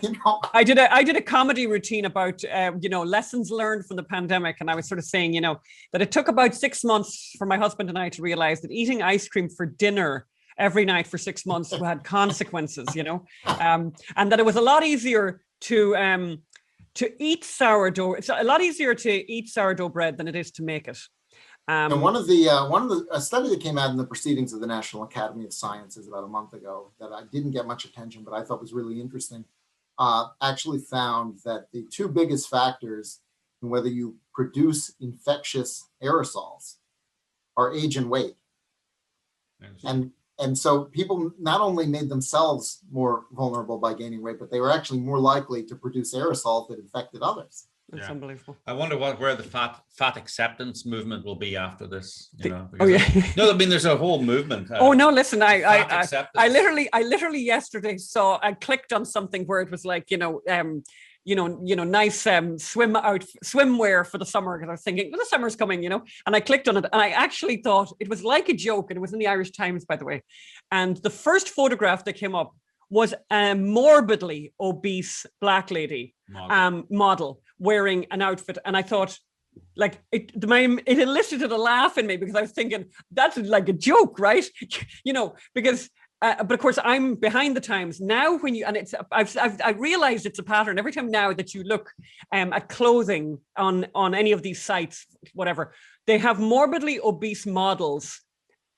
I did a comedy routine about lessons learned from the pandemic, and I was sort of saying that it took about 6 months for my husband and I to realize that eating ice cream for dinner every night for 6 months had consequences, and that it was a lot easier to eat sourdough. It's a lot easier to eat sourdough bread than it is to make it. And a study that came out in the Proceedings of the National Academy of Sciences about a month ago that I didn't get much attention, but I thought was really interesting, actually found that the two biggest factors in whether you produce infectious aerosols are age and weight. And so people not only made themselves more vulnerable by gaining weight, but they were actually more likely to produce aerosols that infected others. That's unbelievable. I wonder where the fat acceptance movement will be after this. No, I mean, there's a whole movement. No, listen, I literally yesterday I clicked on something where it was like, nice swimwear for the summer, because I was thinking, well, the summer's coming, and I clicked on it, and I actually thought it was like a joke, and it was in the Irish Times, by the way. And the first photograph that came up was a morbidly obese black lady model wearing an outfit, and I thought, like, it elicited a laugh in me, because I was thinking, that's like a joke, right? Because but of course, I'm behind the times now. I've realized it's a pattern every time now that you look at clothing on any of these sites, whatever, they have morbidly obese models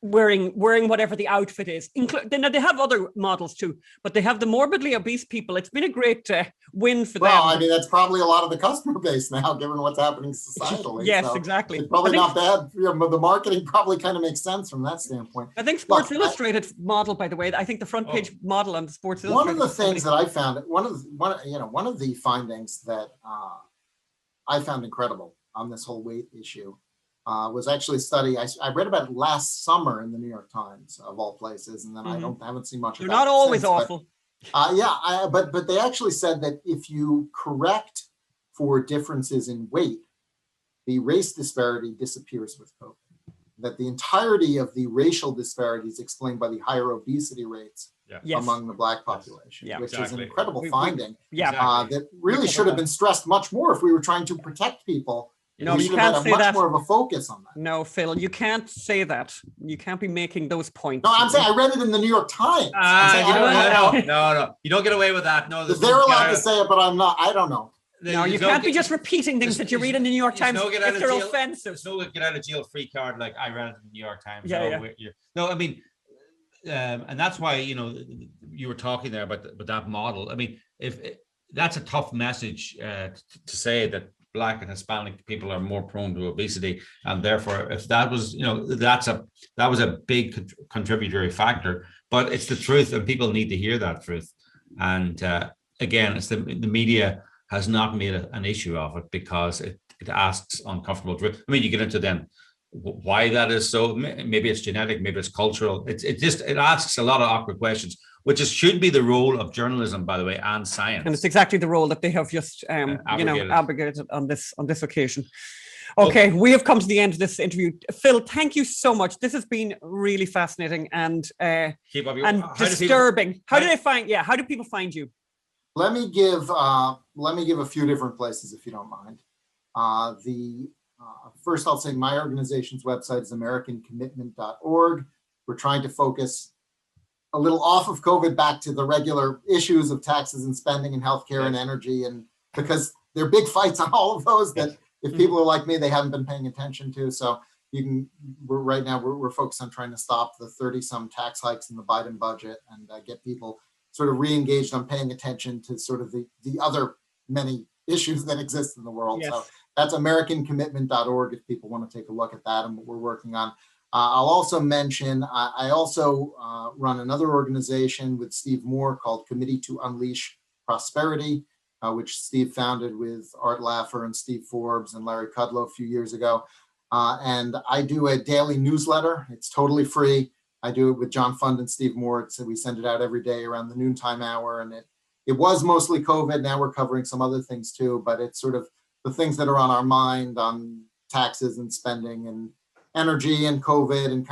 wearing whatever the outfit is. They have other models too, but they have the morbidly obese people. It's been a great win for them. Well, I mean, that's probably a lot of the customer base now, given what's happening societally. Yes, so exactly. It's probably not bad. The marketing probably kind of makes sense from that standpoint. I think Sports Illustrated model, by the way, I think the front page model on the Sports Illustrated. One of the things that I found, one of the findings that I found incredible on this whole weight issue was actually a study I read about it last summer in the New York Times, of all places, and then I haven't seen much. They're not always awful. But they actually said that if you correct for differences in weight, the race disparity disappears with COVID. That the entirety of the racial disparity is explained by the higher obesity rates among the Black population, which is an incredible finding. That really should have been stressed much more if we were trying to protect people. No, you can't say that. Much more of a focus on that. No, Phil, you can't say that. You can't be making those points. No, I'm saying I read it in the New York Times. No, you don't get away with that. No, they're allowed to say it, but I'm not. I don't know. No, you can't be just repeating things that you read in the New York Times if they're offensive. There's no get out of jail free card like I read it in the New York Times. No, I mean, and that's why you were talking there about that model. I mean, if that's a tough message to say that Black and Hispanic people are more prone to obesity, and therefore, if that was, that was a big contributory factor. But it's the truth, and people need to hear that truth. And again, it's the media has not made an issue of it because it asks uncomfortable truth. I mean, you get into then why that is so. Maybe it's genetic, maybe it's cultural. It asks a lot of awkward questions, which should be the role of journalism, by the way, and science. And it's exactly the role that they have just, abrogated on this occasion. Okay, we have come to the end of this interview. Phil, thank you so much. This has been really fascinating and disturbing. How do people find you? Let me give a few different places, if you don't mind. First, I'll say my organization's website is americancommitment.org. We're trying to focus a little off of COVID back to the regular issues of taxes and spending and healthcare and energy, and because there are big fights on all of those that if people are like me, they haven't been paying attention to. So we're focused on trying to stop the 30-some tax hikes in the Biden budget and get people sort of re-engaged on paying attention to sort of the other many issues that exist in the world. Yes. So that's americancommitment.org if people want to take a look at that and what we're working on. I'll also mention, I also run another organization with Steve Moore called Committee to Unleash Prosperity, which Steve founded with Art Laffer and Steve Forbes and Larry Kudlow a few years ago. And I do a daily newsletter. It's totally free. I do it with John Fund and Steve Moore. So we send it out every day around the noontime hour. And it was mostly COVID. Now we're covering some other things too, but it's sort of the things that are on our mind on taxes and spending and energy and COVID and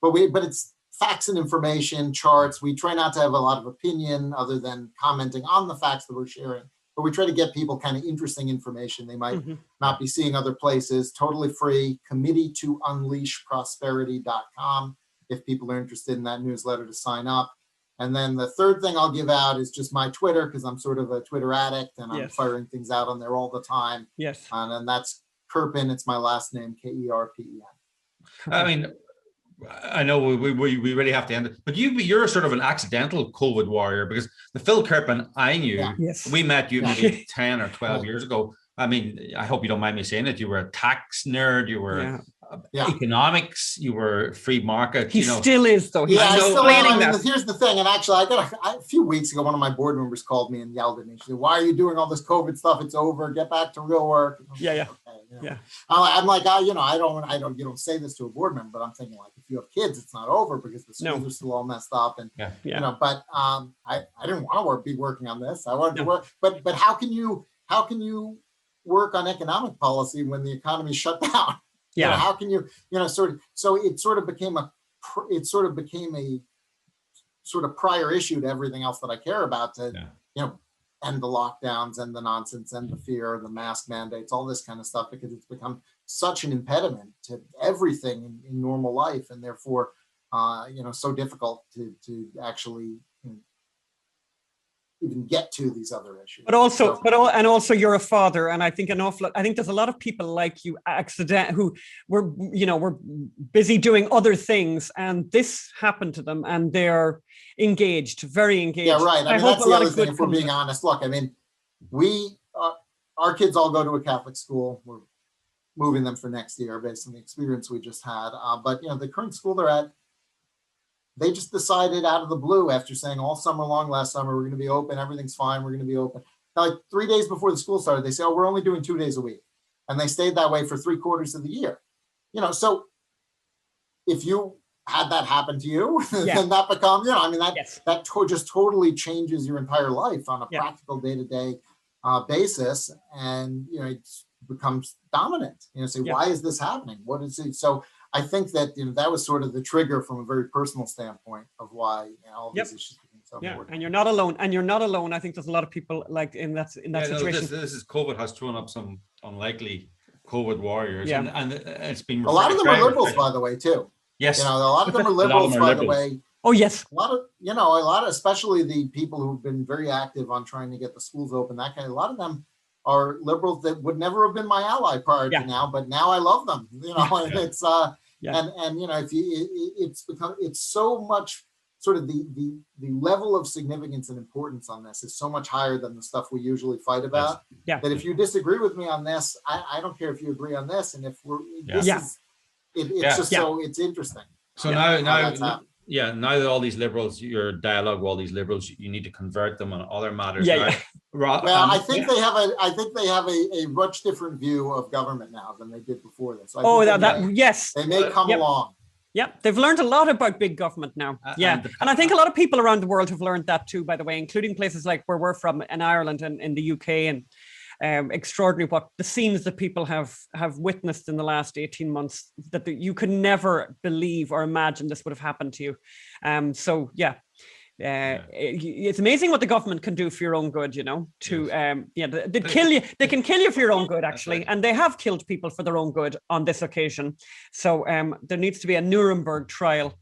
but it's facts and information, charts. We try not to have a lot of opinion other than commenting on the facts that we're sharing, but we try to get people kind of interesting information they might not be seeing other places. Totally free, committee to unleash prosperity.com if people are interested in that newsletter to sign up. And then the third thing I'll give out is just my Twitter, because I'm sort of a Twitter addict and I'm firing things out on there all the time. Yes. And then that's Kerpen. It's my last name, Kerpen. I mean, I know we really have to end it, but you're sort of an accidental COVID warrior, because the Phil Kerpen I knew, we met you maybe 10 or 12 years ago. I mean, I hope you don't mind me saying it. You were a tax nerd. You were economics. You were free market. He still is, though. He's here's the thing. And actually, a few weeks ago, one of my board members called me and yelled at me. She said, "Why are you doing all this COVID stuff? It's over. Get back to real work." Yeah. I'm like, I don't. You don't say this to a board member, but I'm thinking, like, if you have kids, it's not over, because the schools are still all messed up. And but I didn't want to be working on this. I wanted to work, but how can you work on economic policy when the economy shut down? Yeah. How can you, so it sort of became a sort of prior issue to everything else that I care about, to, end the lockdowns and the nonsense and the fear, the mask mandates, all this kind of stuff, because it's become such an impediment to everything in normal life. And therefore, so difficult to actually even get to these other issues. But also you're a father, and I think there's a lot of people like you who were busy doing other things, and this happened to them, and they're engaged, very engaged. Yeah, right. I mean, that's the other thing, if we're being honest. Look, I mean, our kids all go to a Catholic school. We're moving them for next year based on the experience we just had. But the current school they're at, they just decided out of the blue, after saying all summer long last summer, we're going to be open, everything's fine, we're going to be open. Now, like 3 days before the school started, they say, "Oh, we're only doing 2 days a week." And they stayed that way for 3/4 of the year. So if you had that happen to you, then that becomes, that just totally changes your entire life on a practical day-to-day basis. And, it becomes dominant. Why is this happening? What is it? So I think that that was sort of the trigger from a very personal standpoint of why all these issues became so important. And you're not alone. I think there's a lot of people like in that situation. This is COVID has thrown up some unlikely COVID warriors, and it's been a lot of them are liberals, by the way, too. Yes, a lot of them are liberals, by the way. Oh yes, a lot of especially the people who've been very active on trying to get the schools open. A lot of them are liberals that would never have been my ally prior to now, but now I love them. It's it's so much, sort of the level of significance and importance on this is so much higher than the stuff we usually fight about. That if you disagree with me on this, I don't care if you agree on this, and if it's interesting. So now that all these liberals, your dialogue with all these liberals, you need to convert them on other matters. Well, I think they have a much different view of government now than they did before this. They may come along. Yep, they've learned a lot about big government now. And I think a lot of people around the world have learned that too, by the way, including places like where we're from in Ireland and in the UK, and extraordinary what the scenes that people have witnessed in the last 18 months, that you could never believe or imagine this would have happened to you. It's amazing what the government can do for your own good, they kill you. They can kill you for your own good, actually. And they have killed people for their own good on this occasion. So there needs to be a Nuremberg trial.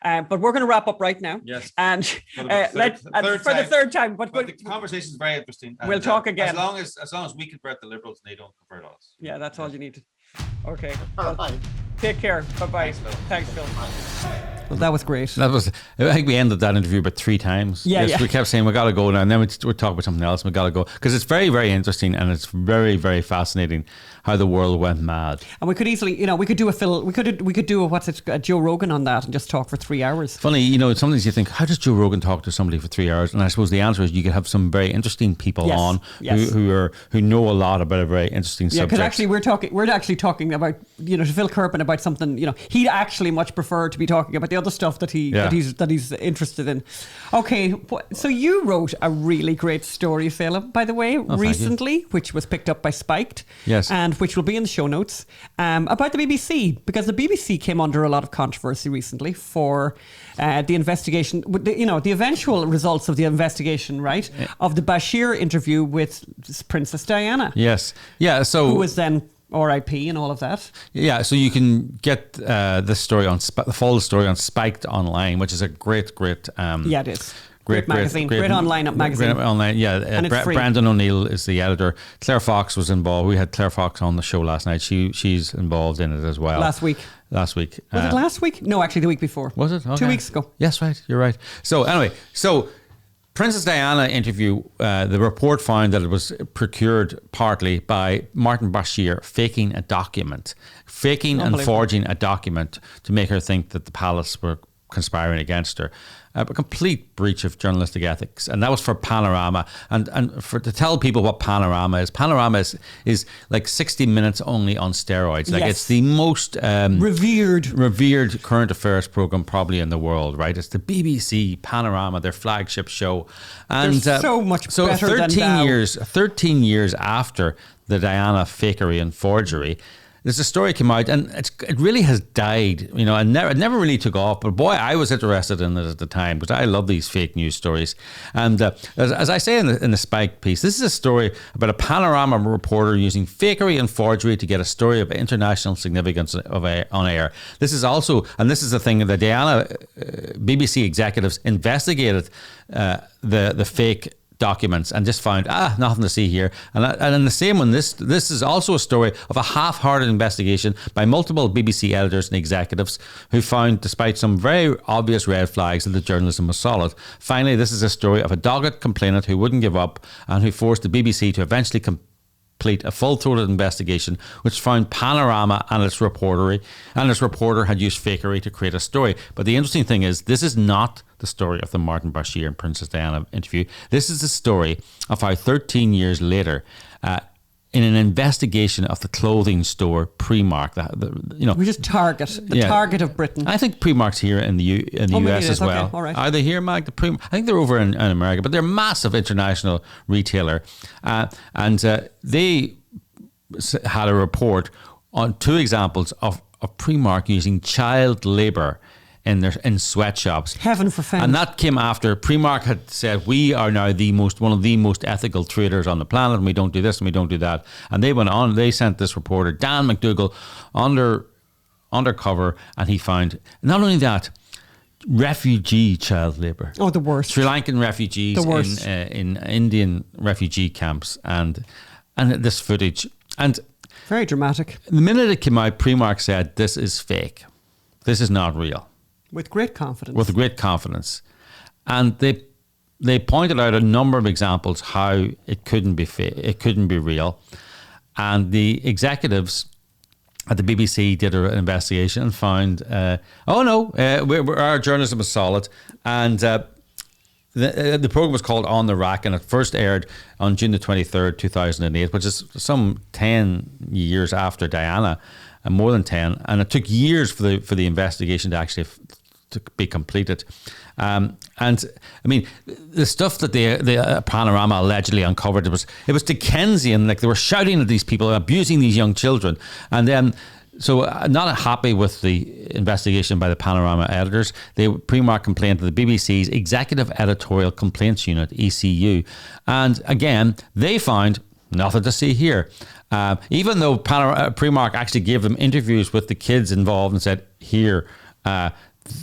But we're going to wrap up right now. Yes. And for the third time. But the conversation is very interesting. We'll talk again. As long as we convert the liberals and they don't convert us. Yeah, that's all you need. Okay. All right. Take care. Bye-bye. Thanks, Phil. Well, that was great. I think we ended that interview about 3 times. We kept saying we got to go now, and then we're talking about something else. We got to go because it's very, very interesting, and it's very, very fascinating how the world went mad. And we could easily, we could do a Joe Rogan on that and just talk for 3 hours. Funny, sometimes you think, how does Joe Rogan talk to somebody for 3 hours? And I suppose the answer is you could have some very interesting people on who know a lot about a very interesting subject. Because actually we're actually talking about to Phil Kerpen about something he'd actually much prefer to be talking about the other stuff that he's interested in. Okay, so you wrote a really great story, Phil, by the way, recently, which was picked up by Spiked. Yes. And which will be in the show notes, about the BBC, because the BBC came under a lot of controversy recently for the investigation, the eventual results of the investigation, right, of the Bashir interview with Princess Diana. Yes. Yeah. So who was then R.I.P. and all of that. Yeah, so you can get the story on the full story on Spiked Online, which is a great. Yeah, it is. Great magazine. Great online magazine. Great online, yeah. And it's free. Brandon O'Neill is the editor. Claire Fox was involved. We had Claire Fox on the show last night. She's involved in it as well. Last week. Was it last week? No, actually the week before. Was it? Okay. 2 weeks ago. Yes, right. You're right. So anyway, Princess Diana interview, the report found that it was procured partly by Martin Bashir faking a document, and forging a document to make her think that the palace were conspiring against her. A complete breach of journalistic ethics, and that was for Panorama. And to tell people what Panorama is like 60 Minutes only on steroids. Like yes. It's the most revered current affairs program probably in the world. Right? It's the BBC Panorama, their flagship show, and so much better 13 than now. 13 years after the Diana fakery and forgery, there's a story came out, and it really has died, and it never really took off. But boy, I was interested in it at the time because I love these fake news stories. And as I say in the Spike piece, this is a story about a Panorama reporter using fakery and forgery to get a story of international significance on air. This is also, and this is the thing, the Diana BBC executives investigated the fake documents and just found nothing to see here, and in the same one, this is also a story of a half-hearted investigation by multiple BBC editors and executives who found, despite some very obvious red flags, that the journalism was solid. Finally, this is a story of a dogged complainant who wouldn't give up and who forced the BBC to eventually complete a full-throated investigation which found Panorama and its reporter had used fakery to create a story. But the interesting thing is, this is not the story of the Martin Bashir and Princess Diana interview. This is the story of how 13 years later, in an investigation of the clothing store Primark, we just Target, Target of Britain. I think Primark's here in the US as well. Okay. All right. Are they here, Mag? I think they're over in America, but they're a massive international retailer, and they had a report on 2 examples of Primark using child labour in sweatshops. Heaven forfend. And that came after Primark had said, we are now one of the most ethical traders on the planet, and we don't do this and we don't do that. And they went on, they sent this reporter, Dan McDougall, undercover, and he found not only that, refugee child labour. Oh, the worst. Sri Lankan refugees in Indian refugee camps, and this footage. And very dramatic. The minute it came out, Primark said, this is fake. This is not real. With great confidence. And they pointed out a number of examples how it couldn't be fake, it couldn't be real. And the executives at the BBC did an investigation and found, our journalism is solid. And the program was called On the Rack, and it first aired on June the 23rd, 2008, which is some 10 years after Diana, and more than 10. And it took years for the investigation to actually to be completed. And I mean, the stuff that the Panorama allegedly uncovered, it was Dickensian. Like, they were shouting at these people, abusing these young children. And then, so not happy with the investigation by the Panorama editors, Primark complained to the BBC's Executive Editorial Complaints Unit, ECU. And again, they found nothing to see here. Even though Primark actually gave them interviews with the kids involved and said, here,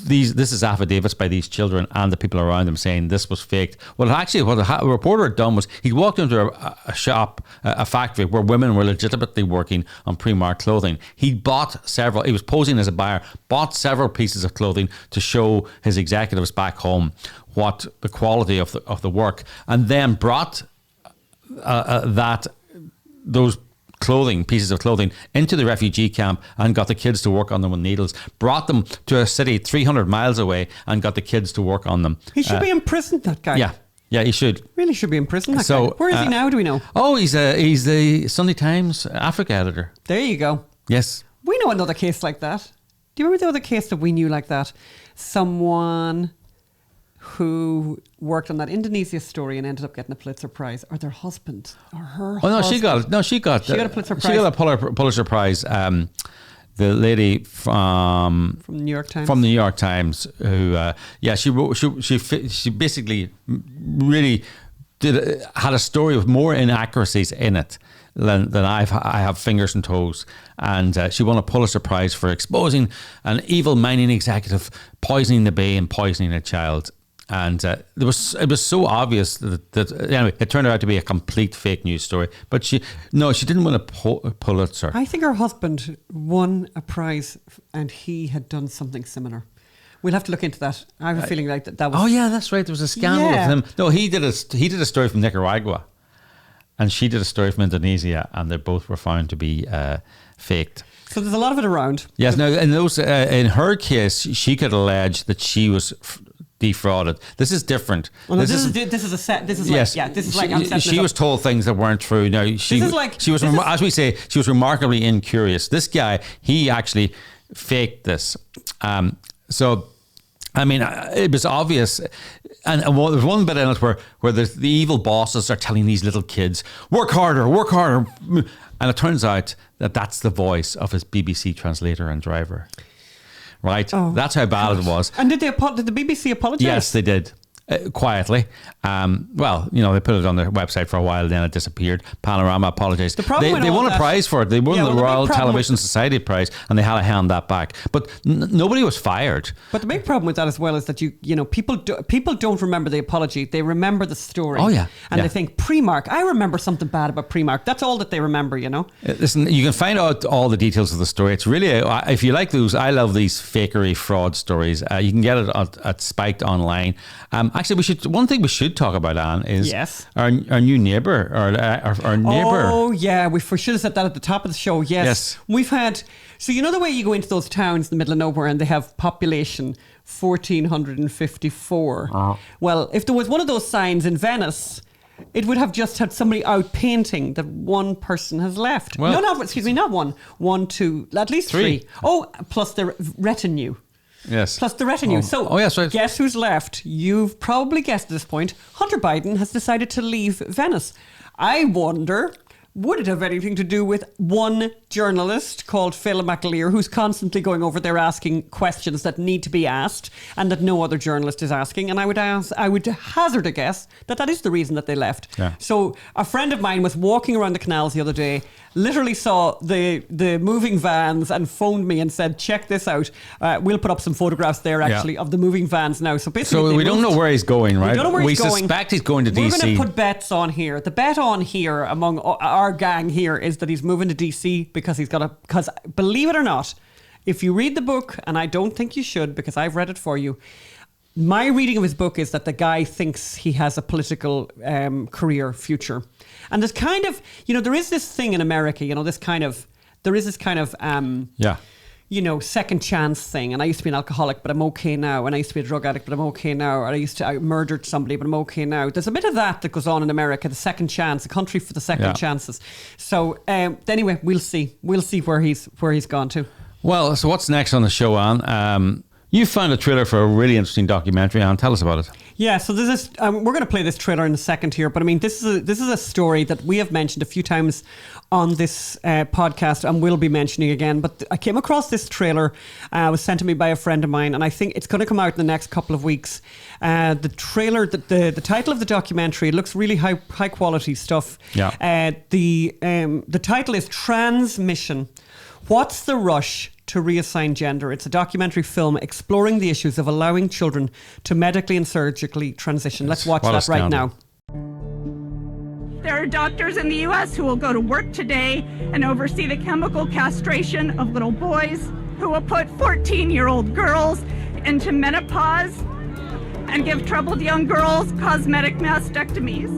this is affidavits by these children and the people around them saying this was faked. Well, actually, what a reporter had done was he walked into a shop, a factory where women were legitimately working on Primark clothing. He was posing as a buyer, bought several pieces of clothing to show his executives back home what the quality of the work, and then brought those pieces of clothing into the refugee camp and got the kids to work on them with needles, brought them to a city 300 miles away and got the kids to work on them. He should be imprisoned, that guy. Yeah, he should. Really should be imprisoned, that guy. Where is he now, do we know? Oh, he's the Sunday Times Africa editor. There you go. Yes. We know another case like that. Do you remember the other case that we knew like that? Someone who worked on that Indonesia story and ended up getting a Pulitzer Prize, or their husband, or her husband. She got a Pulitzer Prize. She got a Pulitzer Prize. The lady from New York Times. From the New York Times, who she basically really had a story with more inaccuracies in it than I have fingers and toes. And she won a Pulitzer Prize for exposing an evil mining executive poisoning the bay and poisoning a child. And it was so obvious that anyway, it turned out to be a complete fake news story. But she didn't win a Pulitzer. I think her husband won a prize and he had done something similar. We'll have to look into that. I have a feeling like that was... Oh yeah, that's right. There was a scandal with him. No, he did a story from Nicaragua, and she did a story from Indonesia, and they both were found to be faked. So there's a lot of it around. Yes. Now, in her case, she could allege that she was defrauded. This is different. Well, no, this is a set. This is yes, like, yeah. This is like she was told things that weren't true. Now she was as we say, she was remarkably incurious. This guy, he actually faked this. So, I mean, it was obvious. And there's one bit in it where the evil bosses are telling these little kids, work harder. And it turns out that that's the voice of his BBC translator and driver. Right? Oh, that's how bad it was. And did the BBC apologise? Yes, they did. Quietly. Well, they put it on their website for a while, then it disappeared. Panorama apologised. They won a prize for it. They won the Royal Television Society Prize, and they had to hand that back. But nobody was fired. But the big problem with that as well is that people don't remember the apology. They remember the story. Oh yeah, and they think Primark. I remember something bad about Primark. That's all that they remember. Listen, you can find out all the details of the story. It's really, if you like those, I love these fakery fraud stories. You can get it at Spiked online. Actually, one thing we should talk about, Anne, is our new neighbour, our neighbour. Oh, yeah, we should have said that at the top of the show. Yes. We've had, so the way you go into those towns in the middle of nowhere and they have population 1,454. Oh. Well, if there was one of those signs in Venice, it would have just had somebody out painting that one person has left. Well, not one. 1, 2, at least 3. Oh, plus the retinue. Yes. Plus the retinue. Yes, right. Guess who's left? You've probably guessed at this point. Hunter Biden has decided to leave Venice. I wonder, would it have anything to do with one journalist called Phil McAleer, who's constantly going over there asking questions that need to be asked and that no other journalist is asking? And I would hazard a guess that is the reason that they left. Yeah. So a friend of mine was walking around the canals the other day, literally saw the moving vans and phoned me and said, check this out. We'll put up some photographs there actually of the moving vans now. So basically, we don't know where he's going, right? We don't know where he's going. We suspect he's going to DC. We're going to put bets on here. The bet on here among our gang here is that he's moving to DC because because believe it or not, if you read the book, and I don't think you should because I've read it for you, my reading of his book is that the guy thinks he has a political career future. And there's kind of, there is this thing in America, second chance thing. And I used to be an alcoholic, but I'm okay now. And I used to be a drug addict, but I'm okay now. Or I murdered somebody, but I'm okay now. There's a bit of that goes on in America, the second chance, a country for the second chances. So anyway, we'll see. We'll see where he's gone to. Well, so what's next on the show, Anne? You found a trailer for a really interesting documentary, Anne. Tell us about it. Yeah, so this is, we're going to play this trailer in a second here, but I mean, this is a story that we have mentioned a few times on this podcast and will be mentioning again. But I came across this trailer, was sent to me by a friend of mine, and I think it's going to come out in the next couple of weeks. The trailer, the title of the documentary, it looks really high quality stuff. Yeah. The title is Transmission. What's the Rush to Reassign Gender? It's a documentary film exploring the issues of allowing children to medically and surgically transition. Let's watch that right now. There are doctors in the U.S. who will go to work today and oversee the chemical castration of little boys, who will put 14-year-old girls into menopause and give troubled young girls cosmetic mastectomies.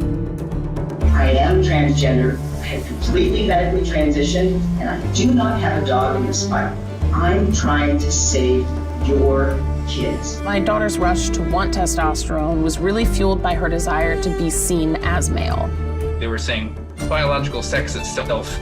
I am transgender. I have completely medically transitioned, and I do not have a dog in this fight. I'm trying to save your kids. My daughter's rush to want testosterone was really fueled by her desire to be seen as male. They were saying biological sex itself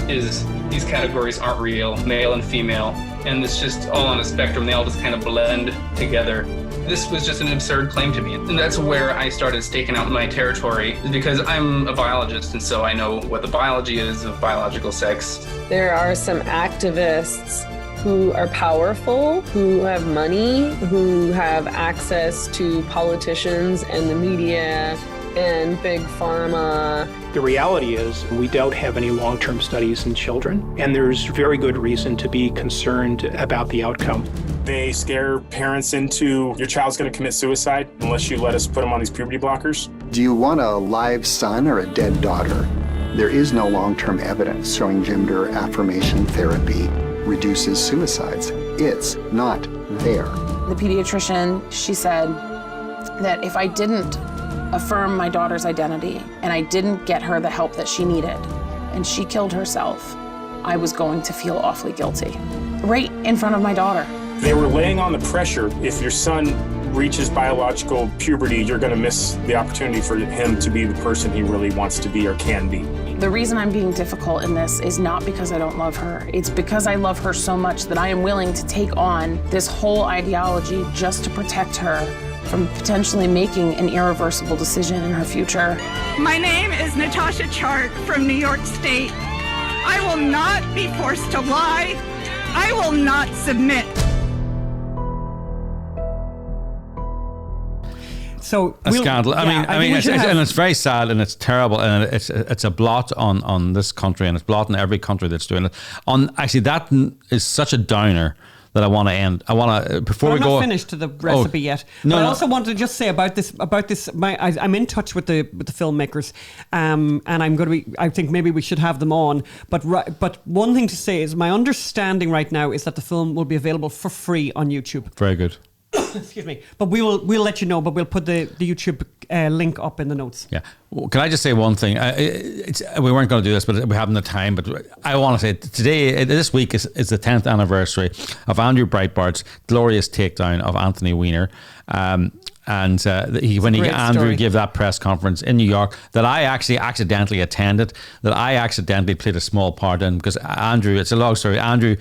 is, these categories aren't real, male and female, and it's just all on a spectrum. They all just kind of blend together. This was just an absurd claim to me. And that's where I started staking out my territory, because I'm a biologist, and so I know what the biology is of biological sex. There are some activists who are powerful, who have money, who have access to politicians and the media and big pharma. The reality is we don't have any long-term studies in children, and there's very good reason to be concerned about the outcome. They scare parents into your child's going to commit suicide unless you let us put them on these puberty blockers. Do you want a live son or a dead daughter? There is no long-term evidence showing gender affirmation therapy reduces suicides. It's not there. The pediatrician, she said that if I didn't affirm my daughter's identity and I didn't get her the help that she needed and she killed herself, I was going to feel awfully guilty. Right in front of my daughter. They were laying on the pressure. If your son reaches biological puberty, you're going to miss the opportunity for him to be the person he really wants to be or can be. The reason I'm being difficult in this is not because I don't love her. It's because I love her so much that I am willing to take on this whole ideology just to protect her from potentially making an irreversible decision in her future. My name is Natasha Chart from New York State. I will not be forced to lie. I will not submit. So a scandal. I mean, and it's very sad and it's terrible and it's a blot on this country and it's blot on every country that's doing it. Actually, that is such a downer that I want to end. I want to before we go. I'm not finished to the recipe yet. No, but I also wanted to just say about this. I'm in touch with the filmmakers, and I'm going to be. I think maybe we should have them on. But one thing to say is my understanding right now is that the film will be available for free on YouTube. Very good. Excuse me. But we'll let you know. But we'll put the YouTube link up in the notes. Yeah. Well, can I just say one thing? We weren't going to do this, but we haven't the time. But I want to say this week is the 10th anniversary of Andrew Breitbart's glorious takedown of Anthony Weiner. When Andrew gave that press conference in New York that I actually accidentally attended, that I accidentally played a small part in, because Andrew, it's a long story. Andrew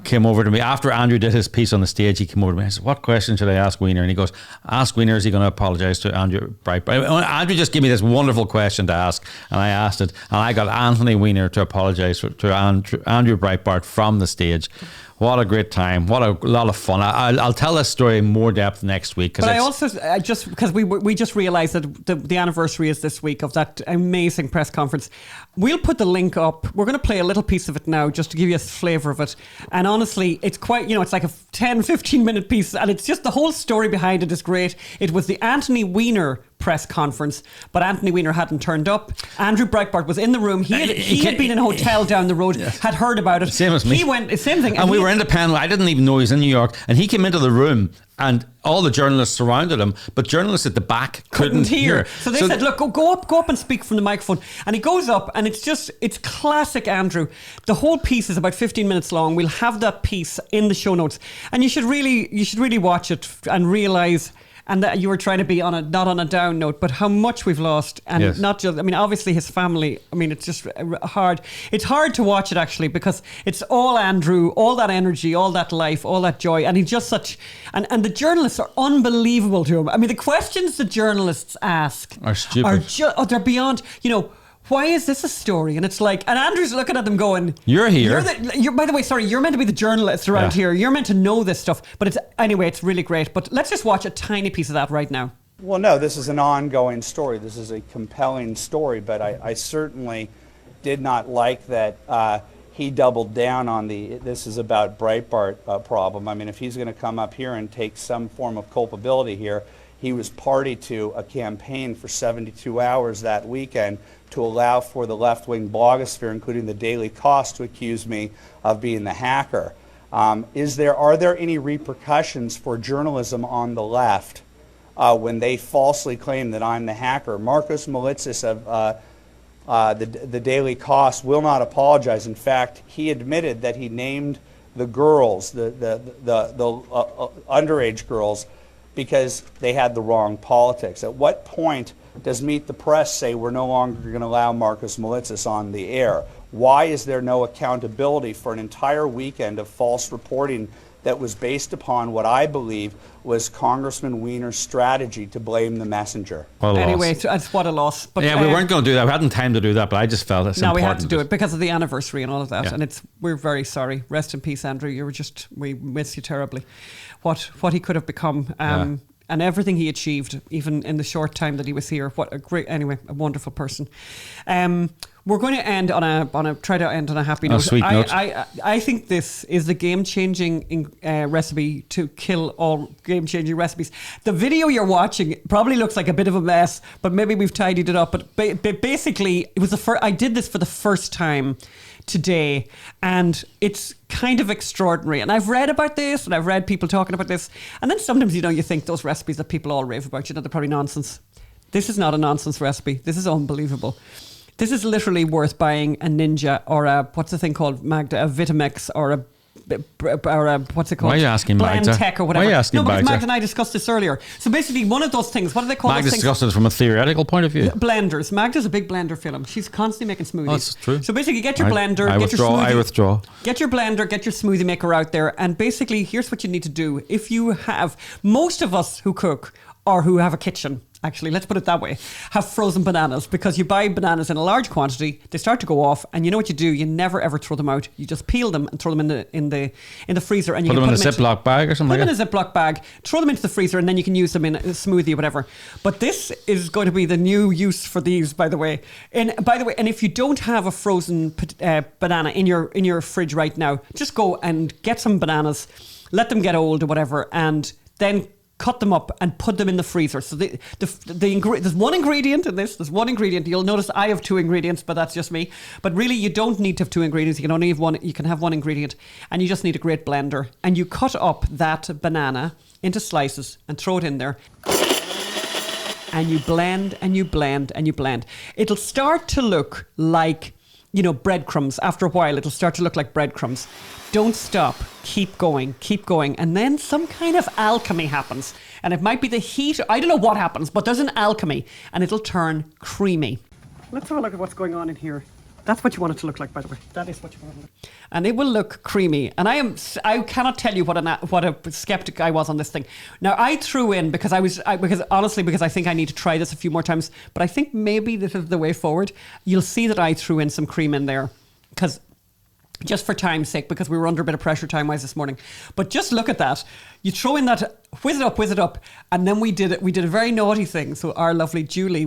came over to me after Andrew did his piece on the stage. He came over to me. I said, "What question should I ask Weiner?" And he goes, "Ask Weiner, is he going to apologise to Andrew Breitbart?" Andrew just gave me this wonderful question to ask, and I asked it, and I got Anthony Weiner to apologise to Andrew Breitbart from the stage. What a great time. What a lot of fun. I'll tell this story in more depth next week. But I also, just because we just realised that the anniversary is this week of that amazing press conference. We'll put the link up. We're going to play a little piece of it now just to give you a flavour of it. And honestly, it's quite, it's like a 10, 15 minute piece. And it's just the whole story behind it is great. It was the Anthony Weiner press conference, but Anthony Weiner hadn't turned up. Andrew Breitbart was in the room. He had been in a hotel down the road, had heard about it. Same as me. He went, same thing. And we were in the panel. I didn't even know he was in New York. And he came into the room and all the journalists surrounded him, but journalists at the back couldn't hear. So they said, look, go up and speak from the microphone. And he goes up and it's classic Andrew. The whole piece is about 15 minutes long. We'll have that piece in the show notes. And you should really watch it and realise, and that you were trying to be not on a down note, but how much we've lost. And not just, obviously his family, it's just hard. It's hard to watch it actually, because it's all Andrew, all that energy, all that life, all that joy. And he's just and the journalists are unbelievable to him. The questions the journalists ask are stupid. They're beyond, why is this a story? And it's like, and Andrew's looking at them going, "You're here. By the way, sorry, you're meant to be the journalist around here. You're meant to know this stuff." But it's really great. But let's just watch a tiny piece of that right now. Well, no, this is an ongoing story. This is a compelling story. But I certainly did not like that he doubled down on this is about Breitbart problem. If he's going to come up here and take some form of culpability here, he was party to a campaign for 72 hours that weekend to allow for the left-wing blogosphere, including the Daily Kos, to accuse me of being the hacker. Are there any repercussions for journalism on the left when they falsely claim that I'm the hacker? Marcos Molitzis of the Daily Kos will not apologize. In fact, he admitted that he named the girls, the underage girls, because they had the wrong politics. At what point does Meet the Press say we're no longer going to allow Marcos Molitzis on the air? Why is there no accountability for an entire weekend of false reporting that was based upon what I believe was Congressman Weiner's strategy to blame the messenger? Anyway, that's what a loss. But we weren't going to do that. We hadn't time to do that, but I just felt it's important. No, we had to do it because of the anniversary and all of that. Yeah. And we're very sorry. Rest in peace, Andrew. We miss you terribly. What he could have become. and everything he achieved, even in the short time that he was here. What a great, anyway, a wonderful person. We're going to end on a happy note. Sweet note. I think this is the game-changing recipe to kill all game-changing recipes. The video you're watching probably looks like a bit of a mess, but maybe we've tidied it up. But basically, it was I did this for the first time today, and it's kind of extraordinary. And I've read about this, and I've read people talking about this, and then sometimes you think those recipes that people all rave about, they're probably nonsense. This is not a nonsense recipe. This is unbelievable. This is literally worth buying a Ninja or what's the thing called, Magda, a Vitamix or a what's it called? Why are you asking Magda? Blend-Tech or whatever. Why are you asking because Magda? Magda and I discussed this earlier. So basically, one of those things, what do they call Magda those things? discussed it from a theoretical point of view. Blenders. Magda's a big blender film. She's constantly making smoothies. That's true. So basically, get your blender, I get your smoothie. I withdraw. Get your blender, get your smoothie maker out there, and basically, here's what you need to do. If you have, most of us who cook or who have a kitchen, actually, let's put it that way, have frozen bananas, because you buy bananas in a large quantity, they start to go off, and you know what you do? You never ever throw them out. You just peel them and throw them in the freezer, and you Put can them in a into Ziploc bag or something. Put them in a Ziploc bag, throw them into the freezer, and then you can use them in a smoothie or whatever. But this is going to be the new use for these, by the way. And if you don't have a frozen banana in your fridge right now, just go and get some bananas, let them get old or whatever, and then cut them up and put them in the freezer. So there's one ingredient in this. There's one ingredient. You'll notice I have 2 ingredients, but that's just me. But really, you don't need to have 2 ingredients. You can only have one. You can have one ingredient, and you just need a great blender. And you cut up that banana into slices and throw it in there. And you blend and you blend and you blend. It'll start to look like, breadcrumbs. After a while, it'll start to look like breadcrumbs. Don't stop. Keep going. Keep going. And then some kind of alchemy happens. And it might be the heat. I don't know what happens, but there's an alchemy. And it'll turn creamy. Let's have a look at what's going on in here. That's what you want it to look like, by the way. That is what you want it to look like. And it will look creamy. And I cannot tell you what a skeptic I was on this thing. Now, I threw in, because I think I need to try this a few more times, but I think maybe this is the way forward. You'll see that I threw in some cream in there, because just for time's sake, because we were under a bit of pressure time-wise this morning. But just look at that. You throw in that, whiz it up, and then we did a very naughty thing. So our lovely Julie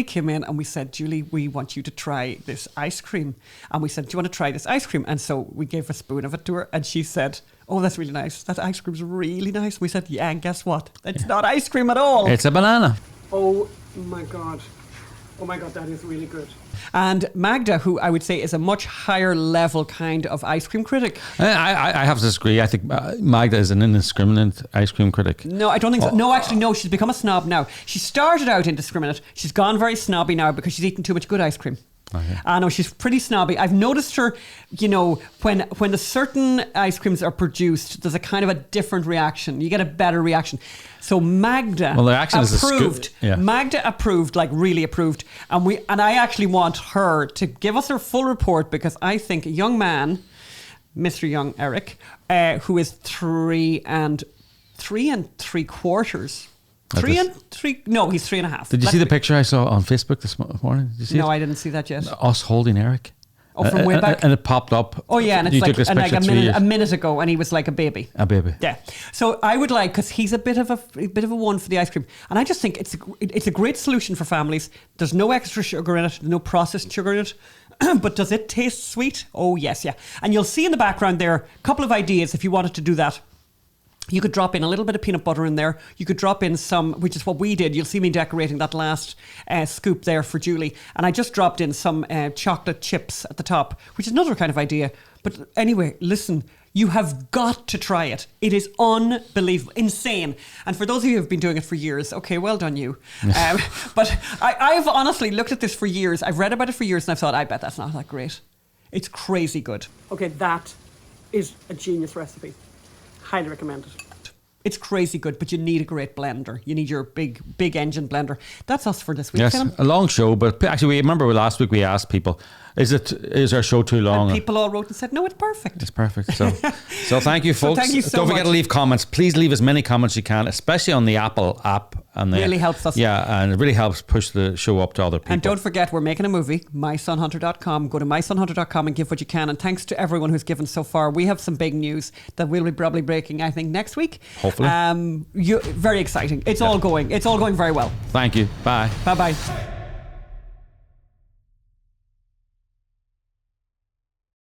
came in and we said, Julie, we want you to try this ice cream. And we said, do you want to try this ice cream? And so we gave a spoon of it to her, and she said, oh, that's really nice. That ice cream's really nice. We said, yeah, and guess what? It's not ice cream at all. It's a banana. Oh my God, that is really good. And Magda, who I would say is a much higher level kind of ice cream critic. I have to disagree. I think Magda is an indiscriminate ice cream critic. No, I don't think so. No, actually, no. She's become a snob now. She started out indiscriminate. She's gone very snobby now because she's eaten too much good ice cream. Okay. I know, she's pretty snobby. I've noticed her, when the certain ice creams are produced, there's a kind of a different reaction. You get a better reaction. So Magda approved. Magda approved, like really approved. And I actually want her to give us her full report, because I think a young man, Mr. Young Eric, who is 3 3/4. He's 3.5. Did you see the picture I saw on Facebook this morning? Did you see it? I didn't see that yet. Us holding Eric. Oh, from way back? And it popped up. Oh, yeah, and it's like a minute ago, and he was like a baby. A baby. Yeah. So I would like, because he's a bit of a one for the ice cream, and I just think it's a great solution for families. There's no extra sugar in it, no processed sugar in it. But does it taste sweet? Oh, yes, yeah. And you'll see in the background there a couple of ideas if you wanted to do that. You could drop in a little bit of peanut butter in there. You could drop in some, which is what we did. You'll see me decorating that last scoop there for Julie. And I just dropped in some chocolate chips at the top, which is another kind of idea. But anyway, listen, you have got to try it. It is unbelievable, insane. And for those of you who have been doing it for years, okay, well done you. But I've honestly looked at this for years. I've read about it for years, and I've thought, I bet that's not that great. It's crazy good. Okay, that is a genius recipe. Highly recommend it. It's crazy good, but you need a great blender. You need your big engine blender. That's us for this week. Yes, Film. a long show, but actually, last week we asked people, Is our show too long? And people all wrote and said, no, it's perfect. It's perfect. So thank you, folks. Thank you so Don't forget much. to leave comments. Please leave as many comments as you can, especially on the Apple app. And Really helps us. Yeah, and it really helps push the show up to other people. And don't forget, we're making a movie, mysonhunter.com. Go to mysonhunter.com and give what you can. And thanks to everyone who's given so far. We have some big news that we'll be probably breaking, I think, next week. Hopefully. Very exciting. It's all going very well. Thank you. Bye. Bye-bye.